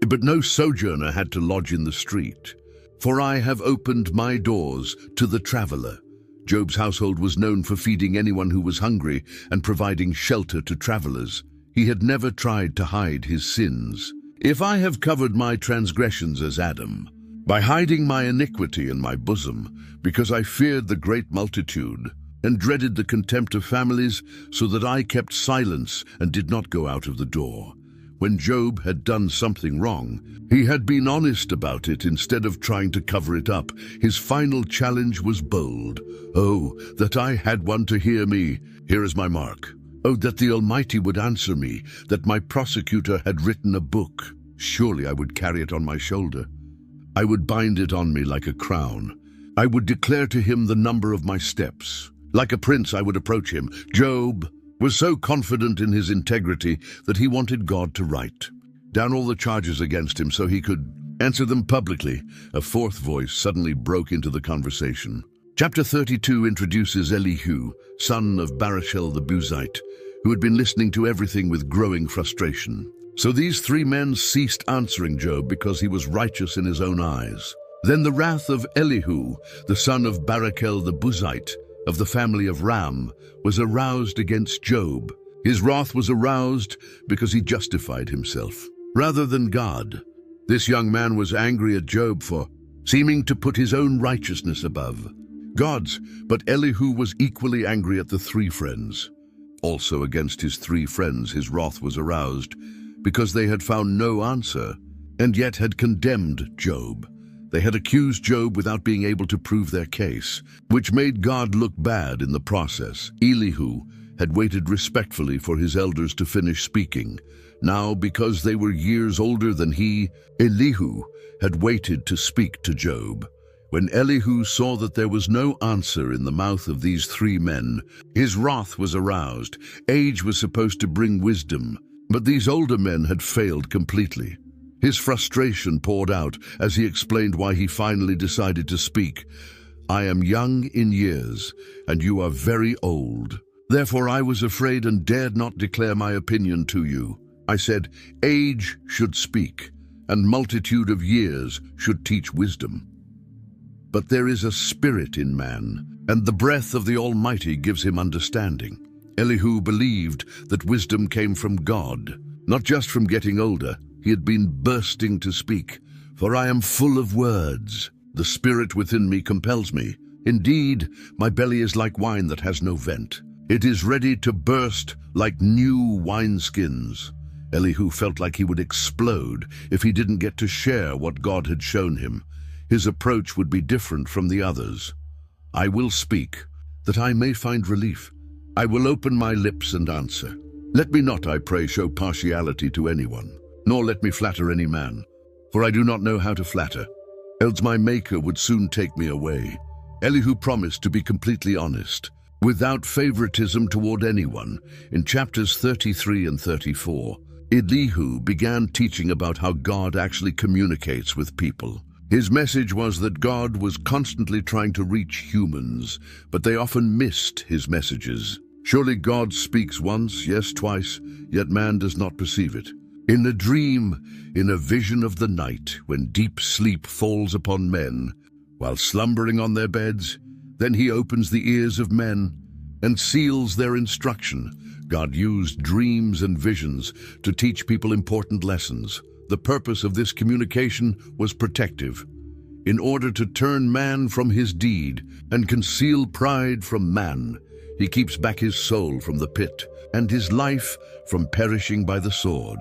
But no sojourner had to lodge in the street. For I have opened my doors to the traveler. Job's household was known for feeding anyone who was hungry and providing shelter to travelers. He had never tried to hide his sins. If I have covered my transgressions as Adam, by hiding my iniquity in my bosom, because I feared the great multitude, and dreaded the contempt of families, so that I kept silence and did not go out of the door. When Job had done something wrong, he had been honest about it instead of trying to cover it up. His final challenge was bold. Oh, that I had one to hear me. Here is my mark. Oh, that the Almighty would answer me, that my prosecutor had written a book. Surely I would carry it on my shoulder. I would bind it on me like a crown. I would declare to him the number of my steps. Like a prince I would approach him. Job was so confident in his integrity that he wanted God to write down all the charges against him so he could answer them publicly. A fourth voice suddenly broke into the conversation. Chapter 32 introduces Elihu, son of Barachel the Buzite, who had been listening to everything with growing frustration. So these three men ceased answering Job because he was righteous in his own eyes. Then the wrath of Elihu, the son of Barachel the Buzite, of the family of Ram, was aroused against Job. His wrath was aroused because he justified himself, rather than God. This young man was angry at Job for seeming to put his own righteousness above God's, but Elihu was equally angry at the three friends. Also against his three friends his wrath was aroused, because they had found no answer, and yet had condemned Job. They had accused Job without being able to prove their case, which made God look bad in the process. Elihu had waited respectfully for his elders to finish speaking. Now, because they were years older than he, Elihu had waited to speak to Job. When Elihu saw that there was no answer in the mouth of these three men, his wrath was aroused. Age was supposed to bring wisdom, but these older men had failed completely. His frustration poured out as he explained why he finally decided to speak. I am young in years, and you are very old. Therefore I was afraid and dared not declare my opinion to you. I said, age should speak, and multitude of years should teach wisdom. But there is a spirit in man, and the breath of the Almighty gives him understanding. Elihu believed that wisdom came from God, not just from getting older. He had been bursting to speak. for I am full of words. The spirit within me compels me. Indeed, my belly is like wine that has no vent. It is ready to burst like new wineskins. Elihu felt like he would explode if he didn't get to share what God had shown him. His approach would be different from the others. I will speak, that I may find relief. I will open my lips and answer. Let me not, I pray, show partiality to anyone, nor let me flatter any man, for I do not know how to flatter, else my Maker would soon take me away. Elihu promised to be completely honest, without favoritism toward anyone. In chapters 33 and 34, Elihu began teaching about how God actually communicates with people. His message was that God was constantly trying to reach humans, but they often missed his messages. Surely God speaks once, yes, twice, yet man does not perceive it. In a dream, in a vision of the night, when deep sleep falls upon men, while slumbering on their beds, then he opens the ears of men and seals their instruction. God used dreams and visions to teach people important lessons. The purpose of this communication was protective. In order to turn man from his deed and conceal pride from man, he keeps back his soul from the pit and his life from perishing by the sword.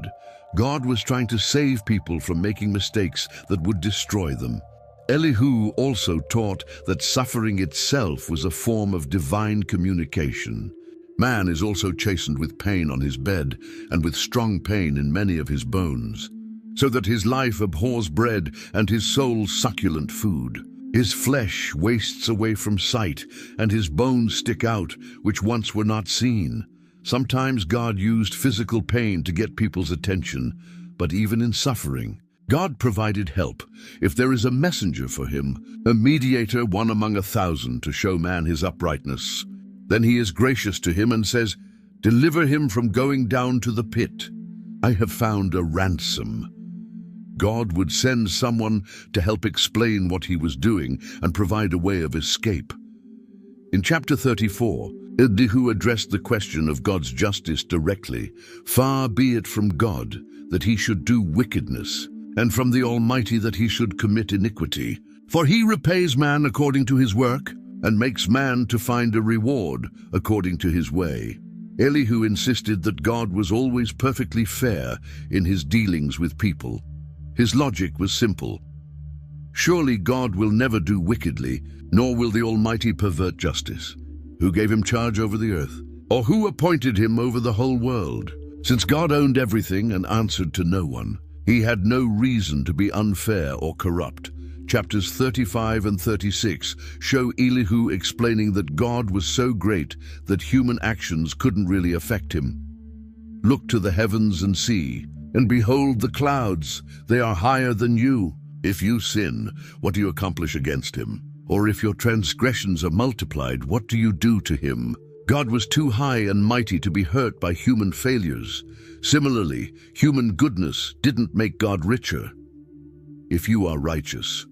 God was trying to save people from making mistakes that would destroy them. Elihu also taught that suffering itself was a form of divine communication. Man is also chastened with pain on his bed and with strong pain in many of his bones, so that his life abhors bread and his soul succulent food. His flesh wastes away from sight, and his bones stick out, which once were not seen. Sometimes God used physical pain to get people's attention, but even in suffering, God provided help. If there is a messenger for him, a mediator, one among 1,000, to show man his uprightness, then he is gracious to him and says, "Deliver him from going down to the pit. I have found a ransom." God would send someone to help explain what he was doing and provide a way of escape. In chapter 34, Elihu addressed the question of God's justice directly. Far be it from God that he should do wickedness, and from the Almighty that he should commit iniquity. For he repays man according to his work, and makes man to find a reward according to his way. Elihu insisted that God was always perfectly fair in his dealings with people. His logic was simple. Surely God will never do wickedly, nor will the Almighty pervert justice. Who gave him charge over the earth? Or who appointed him over the whole world? Since God owned everything and answered to no one, he had no reason to be unfair or corrupt. Chapters 35 and 36 show Elihu explaining that God was so great that human actions couldn't really affect him. Look to the heavens and see, and behold the clouds, they are higher than you. If you sin, what do you accomplish against him? Or if your transgressions are multiplied, what do you do to him? God was too high and mighty to be hurt by human failures. Similarly, human goodness didn't make God richer. If you are righteous,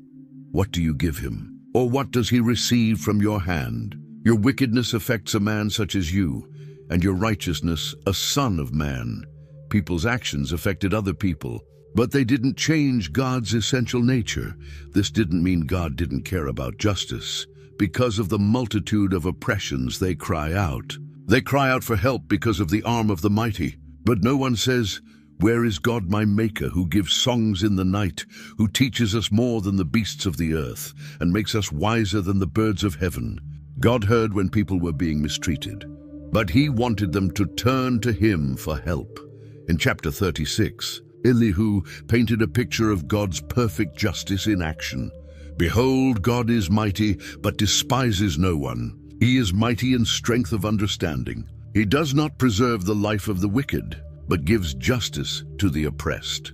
what do you give him? Or what does he receive from your hand? Your wickedness affects a man such as you, and your righteousness a son of man. People's actions affected other people, but they didn't change God's essential nature. This didn't mean God didn't care about justice. Because of the multitude of oppressions, they cry out. They cry out for help because of the arm of the mighty. But no one says, "Where is God my Maker, who gives songs in the night, who teaches us more than the beasts of the earth, and makes us wiser than the birds of heaven?" God heard when people were being mistreated, but he wanted them to turn to him for help. In chapter 36, Elihu painted a picture of God's perfect justice in action. Behold, God is mighty, but despises no one. He is mighty in strength of understanding. He does not preserve the life of the wicked, but gives justice to the oppressed.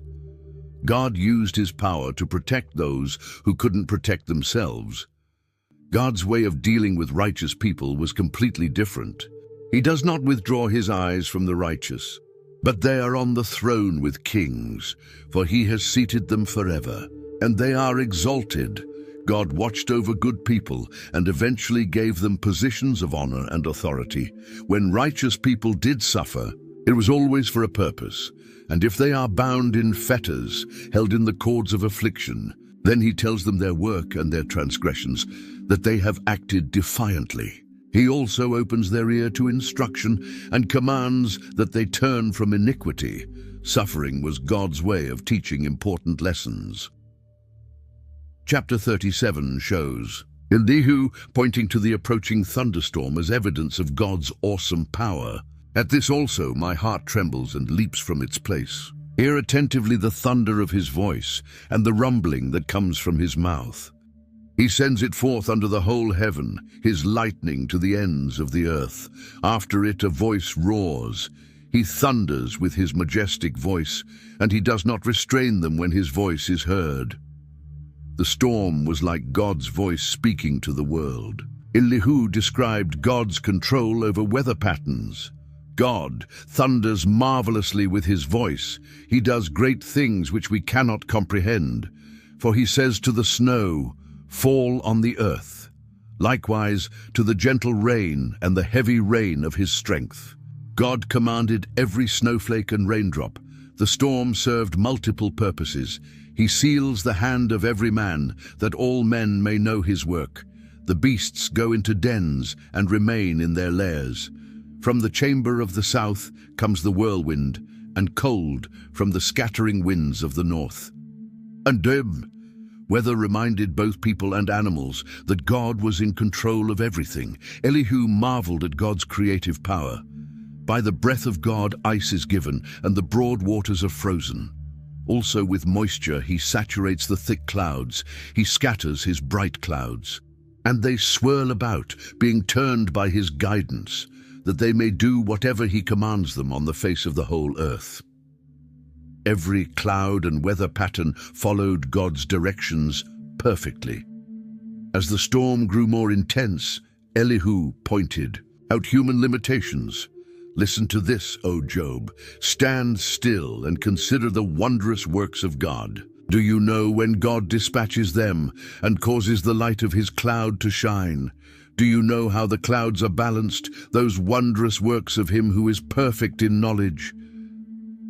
God used his power to protect those who couldn't protect themselves. God's way of dealing with righteous people was completely different. He does not withdraw his eyes from the righteous, but they are on the throne with kings, for he has seated them forever, and they are exalted. God watched over good people and eventually gave them positions of honor and authority. When righteous people did suffer, It was always for a purpose, and if they are bound in fetters, held in the cords of affliction, then he tells them their work and their transgressions, that they have acted defiantly. He also opens their ear to instruction and commands that they turn from iniquity. Suffering was God's way of teaching important lessons. Chapter 37 shows Elihu pointing to the approaching thunderstorm as evidence of God's awesome power. At this also my heart trembles and leaps from its place. Hear attentively the thunder of his voice and the rumbling that comes from his mouth. He sends it forth under the whole heaven, his lightning to the ends of the earth. After it a voice roars. He thunders with his majestic voice, and he does not restrain them when his voice is heard. The storm was like God's voice speaking to the world. Elihu described God's control over weather patterns. God thunders marvelously with his voice. He does great things which we cannot comprehend. For he says to the snow, "Fall on the earth." Likewise to the gentle rain and the heavy rain of his strength. God commanded every snowflake and raindrop. The storm served multiple purposes. He seals the hand of every man, that all men may know his work. The beasts go into dens and remain in their lairs. From the chamber of the south comes the whirlwind, and cold from the scattering winds of the north. And weather reminded both people and animals that God was in control of everything. Elihu marveled at God's creative power. By the breath of God ice is given, and the broad waters are frozen. Also with moisture he saturates the thick clouds. He scatters his bright clouds. And they swirl about, being turned by his guidance, that they may do whatever he commands them on the face of the whole earth. Every cloud and weather pattern followed God's directions perfectly. As the storm grew more intense, Elihu pointed out human limitations. Listen to this, O Job. Stand still and consider the wondrous works of God. Do you know when God dispatches them and causes the light of his cloud to shine? Do you know how the clouds are balanced, those wondrous works of him who is perfect in knowledge?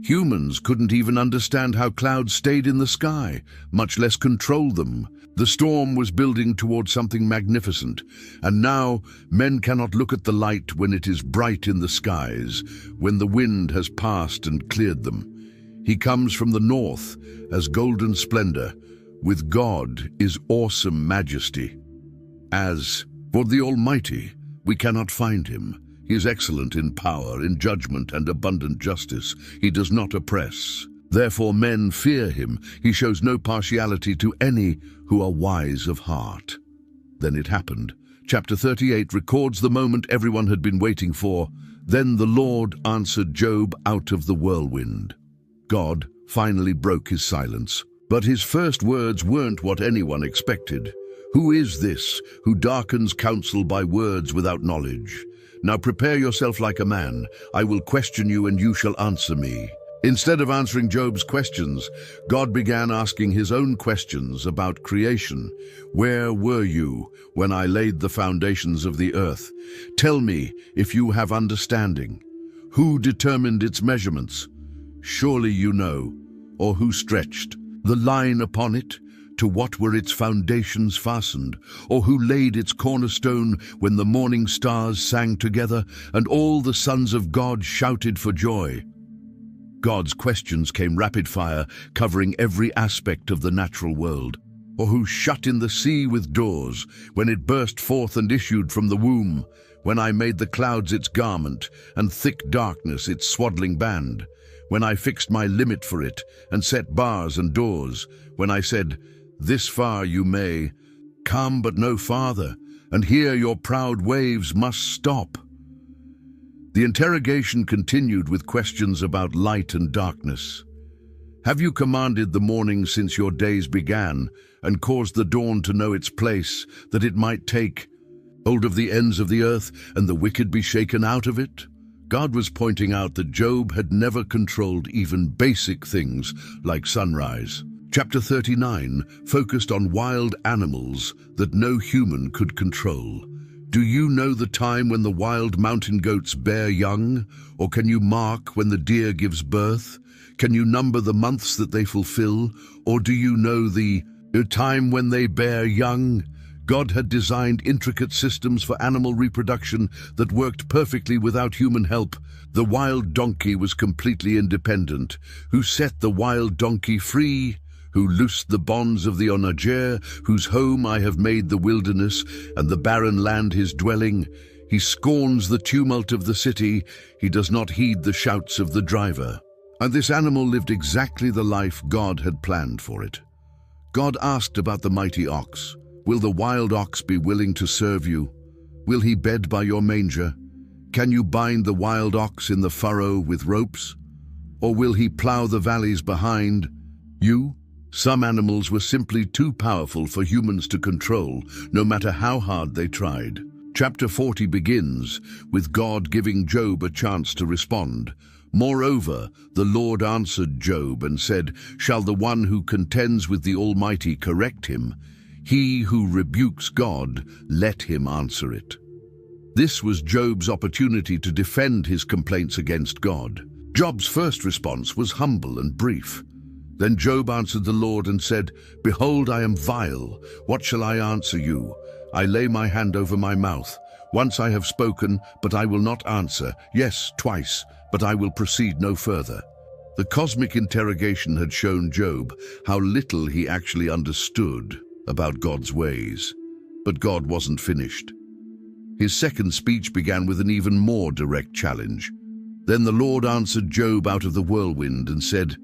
Humans couldn't even understand how clouds stayed in the sky, much less control them. The storm was building toward something magnificent, and now men cannot look at the light when it is bright in the skies, when the wind has passed and cleared them. He comes from the north as golden splendor. With God is awesome majesty. As for the Almighty, we cannot find him. He is excellent in power, in judgment, and abundant justice. He does not oppress. Therefore men fear him. He shows no partiality to any who are wise of heart. Then it happened. Chapter 38 records the moment everyone had been waiting for. Then the Lord answered Job out of the whirlwind. God finally broke his silence. But his first words weren't what anyone expected. Who is this who darkens counsel by words without knowledge? Now prepare yourself like a man. I will question you and you shall answer me. Instead of answering Job's questions, God began asking his own questions about creation. Where were you when I laid the foundations of the earth? Tell me if you have understanding. Who determined its measurements? Surely you know. Or who stretched the line upon it? To what were its foundations fastened? Or who laid its cornerstone when the morning stars sang together and all the sons of God shouted for joy? God's questions came rapid fire, covering every aspect of the natural world. Or who shut in the sea with doors when it burst forth and issued from the womb? When I made the clouds its garment and thick darkness its swaddling band? When I fixed my limit for it and set bars and doors? When I said, this far you may, come but no farther, and here your proud waves must stop. The interrogation continued with questions about light and darkness. Have you commanded the morning since your days began, and caused the dawn to know its place, that it might take hold of the ends of the earth, and the wicked be shaken out of it? God was pointing out that Job had never controlled even basic things like sunrise. Chapter 39 focused on wild animals that no human could control. Do you know the time when the wild mountain goats bear young? Or can you mark when the deer gives birth? Can you number the months that they fulfill? Or do you know the time when they bear young? God had designed intricate systems for animal reproduction that worked perfectly without human help. The wild donkey was completely independent. Who set the wild donkey free? Who loosed the bonds of the onager, whose home I have made the wilderness, and the barren land his dwelling? He scorns the tumult of the city, he does not heed the shouts of the driver. And this animal lived exactly the life God had planned for it. God asked about the mighty ox. Will the wild ox be willing to serve you? Will he bed by your manger? Can you bind the wild ox in the furrow with ropes? Or will he plow the valleys behind you? Some animals were simply too powerful for humans to control, no matter how hard they tried. Chapter 40 begins with God giving Job a chance to respond. Moreover, the Lord answered Job and said, "Shall the one who contends with the Almighty correct him? He who rebukes God, let him answer it." This was Job's opportunity to defend his complaints against God. Job's first response was humble and brief. Then Job answered the Lord and said, "Behold, I am vile. What shall I answer you? I lay my hand over my mouth. Once I have spoken, but I will not answer. Yes, twice, but I will proceed no further." The cosmic interrogation had shown Job how little he actually understood about God's ways. But God wasn't finished. His second speech began with an even more direct challenge. Then the Lord answered Job out of the whirlwind and said,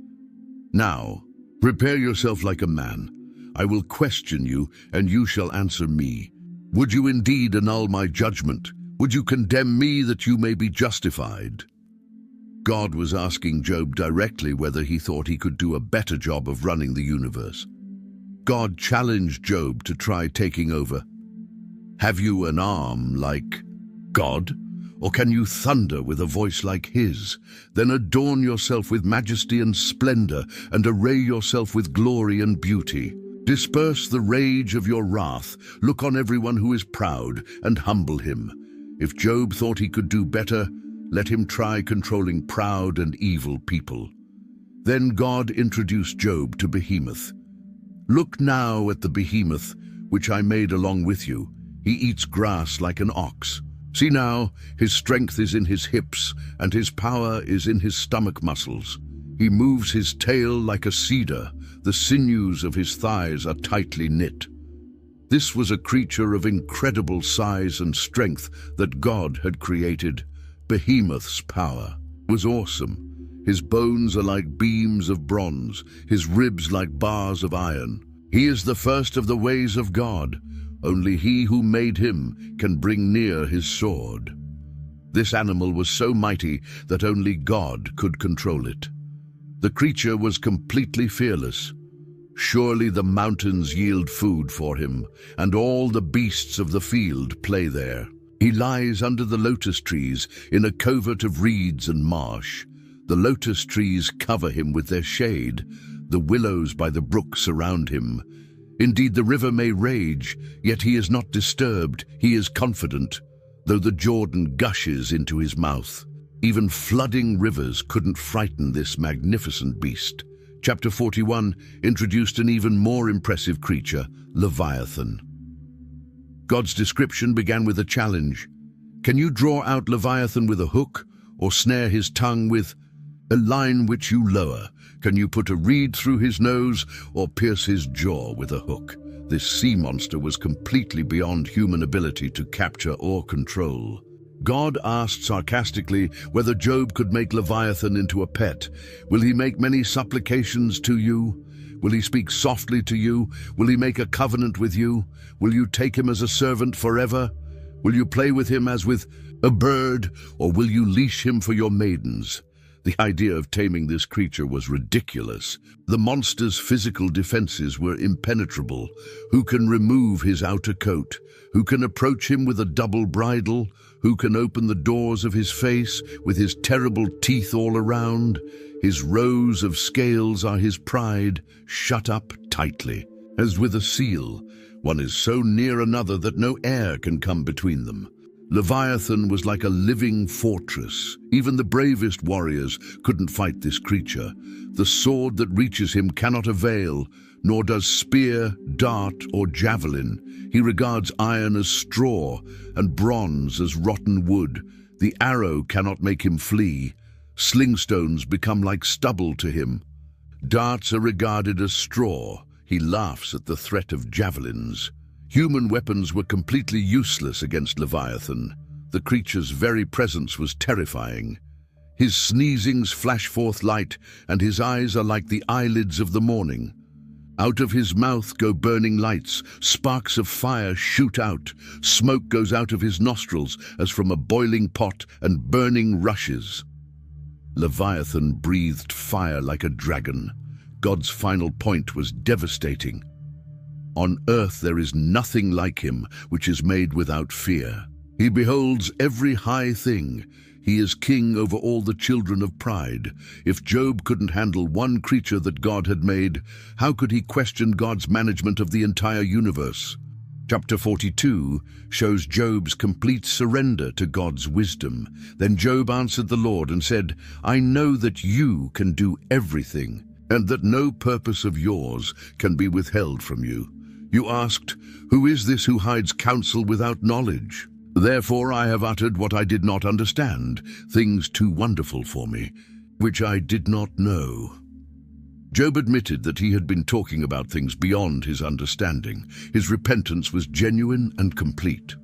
"Now, prepare yourself like a man. I will question you, and you shall answer me. Would you indeed annul my judgment? Would you condemn me that you may be justified?" God was asking Job directly whether he thought he could do a better job of running the universe. God challenged Job to try taking over. Have you an arm like God? Or can you thunder with a voice like his? Then adorn yourself with majesty and splendor, and array yourself with glory and beauty. Disperse the rage of your wrath. Look on everyone who is proud, and humble him. If Job thought he could do better, let him try controlling proud and evil people. Then God introduced Job to Behemoth. "Look now at the behemoth, which I made along with you. He eats grass like an ox. See now, his strength is in his hips, and his power is in his stomach muscles. He moves his tail like a cedar. The sinews of his thighs are tightly knit." This was a creature of incredible size and strength that God had created. Behemoth's power was awesome. His bones are like beams of bronze, his ribs like bars of iron. He is the first of the ways of God. Only he who made him can bring near his sword. This animal was so mighty that only God could control it. The creature was completely fearless. Surely the mountains yield food for him, and all the beasts of the field play there. He lies under the lotus trees in a covert of reeds and marsh. The lotus trees cover him with their shade. The willows by the brook surround him. Indeed, the river may rage, yet he is not disturbed. He is confident, though the Jordan gushes into his mouth. Even flooding rivers couldn't frighten this magnificent beast. Chapter 41 introduced an even more impressive creature, Leviathan. God's description began with a challenge. Can you draw out Leviathan with a hook, or snare his tongue with a line which you lower? Can you put a reed through his nose, or pierce his jaw with a hook? This sea monster was completely beyond human ability to capture or control. God asked sarcastically whether Job could make Leviathan into a pet. Will he make many supplications to you? Will he speak softly to you? Will he make a covenant with you? Will you take him as a servant forever? Will you play with him as with a bird, or will you leash him for your maidens? The idea of taming this creature was ridiculous. The monster's physical defenses were impenetrable. Who can remove his outer coat? Who can approach him with a double bridle? Who can open the doors of his face with his terrible teeth all around? His rows of scales are his pride, shut up tightly. As with a seal, one is so near another that no air can come between them. Leviathan was like a living fortress. Even the bravest warriors couldn't fight this creature. The sword that reaches him cannot avail, nor does spear, dart, or javelin. He regards iron as straw and bronze as rotten wood. The arrow cannot make him flee. Slingstones become like stubble to him. Darts are regarded as straw. He laughs at the threat of javelins. Human weapons were completely useless against Leviathan. The creature's very presence was terrifying. His sneezings flash forth light, and his eyes are like the eyelids of the morning. Out of his mouth go burning lights, sparks of fire shoot out, smoke goes out of his nostrils as from a boiling pot, and burning rushes. Leviathan breathed fire like a dragon. God's final point was devastating. On earth there is nothing like him which is made without fear. He beholds every high thing. He is king over all the children of pride. If Job couldn't handle one creature that God had made, how could he question God's management of the entire universe? Chapter 42 shows Job's complete surrender to God's wisdom. Then Job answered the Lord and said, "I know that you can do everything, and that no purpose of yours can be withheld from you. You asked, 'Who is this who hides counsel without knowledge?' Therefore I have uttered what I did not understand, things too wonderful for me, which I did not know." Job admitted that he had been talking about things beyond his understanding. His repentance was genuine and complete.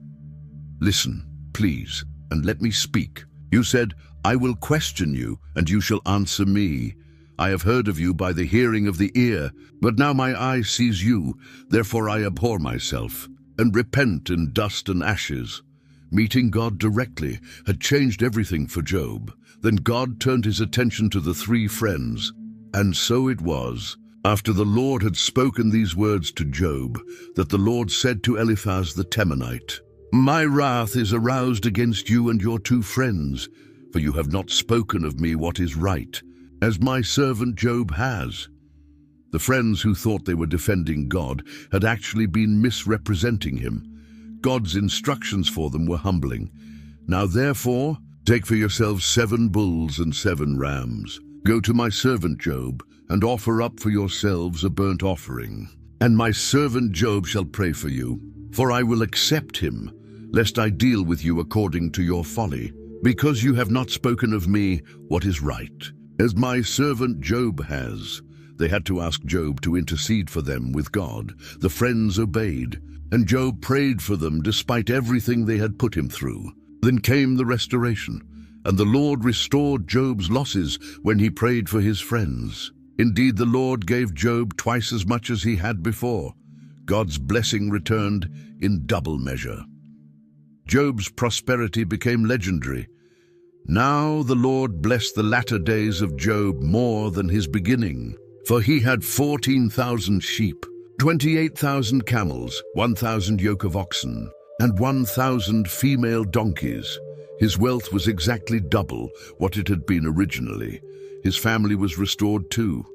"Listen, please, and let me speak. You said, 'I will question you, and you shall answer me.' I have heard of you by the hearing of the ear, but now my eye sees you. Therefore I abhor myself, and repent in dust and ashes." Meeting God directly had changed everything for Job. Then God turned his attention to the three friends. And so it was, after the Lord had spoken these words to Job, that the Lord said to Eliphaz the Temanite, "My wrath is aroused against you and your two friends, for you have not spoken of me what is right, as my servant Job has." The friends who thought they were defending God had actually been misrepresenting him. God's instructions for them were humbling. "Now therefore, take for yourselves 7 bulls and 7 rams. Go to my servant Job, and offer up for yourselves a burnt offering. And my servant Job shall pray for you, for I will accept him, lest I deal with you according to your folly, because you have not spoken of me what is right, as my servant Job has." They had to ask Job to intercede for them with God. The friends obeyed, and Job prayed for them despite everything they had put him through. Then came the restoration, and the Lord restored Job's losses when he prayed for his friends. Indeed, the Lord gave Job twice as much as he had before. God's blessing returned in double measure. Job's prosperity became legendary. Now the Lord blessed the latter days of Job more than his beginning. For he had 14,000 sheep, 28,000 camels, 1,000 yoke of oxen, and 1,000 female donkeys. His wealth was exactly double what it had been originally. His family was restored too.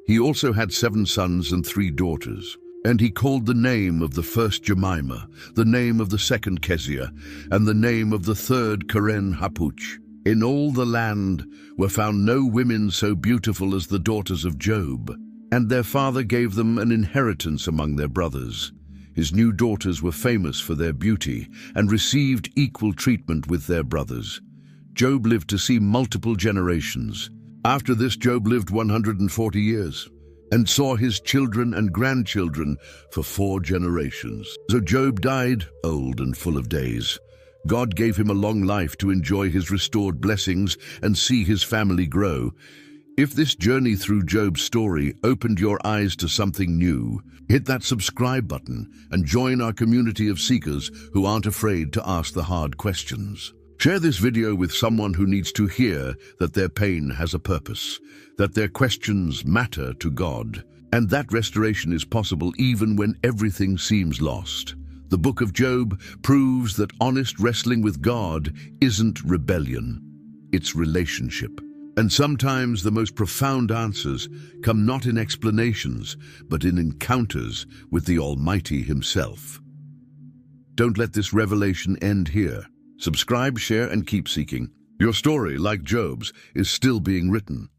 He also had 7 sons and 3 daughters. And he called the name of the first Jemimah, the name of the second Keziah, and the name of the third Keren Happuch. In all the land were found no women so beautiful as the daughters of Job, and their father gave them an inheritance among their brothers. His new daughters were famous for their beauty and received equal treatment with their brothers. Job lived to see multiple generations. After this, Job lived 140 years and saw his children and grandchildren for 4 generations. So Job died old and full of days. God gave him a long life to enjoy his restored blessings and see his family grow. If this journey through Job's story opened your eyes to something new, hit that subscribe button and join our community of seekers who aren't afraid to ask the hard questions. Share this video with someone who needs to hear that their pain has a purpose, that their questions matter to God, and that restoration is possible even when everything seems lost. The book of Job proves that honest wrestling with God isn't rebellion, it's relationship. And sometimes the most profound answers come not in explanations, but in encounters with the Almighty Himself. Don't let this revelation end here. Subscribe, share, and keep seeking. Your story, like Job's, is still being written.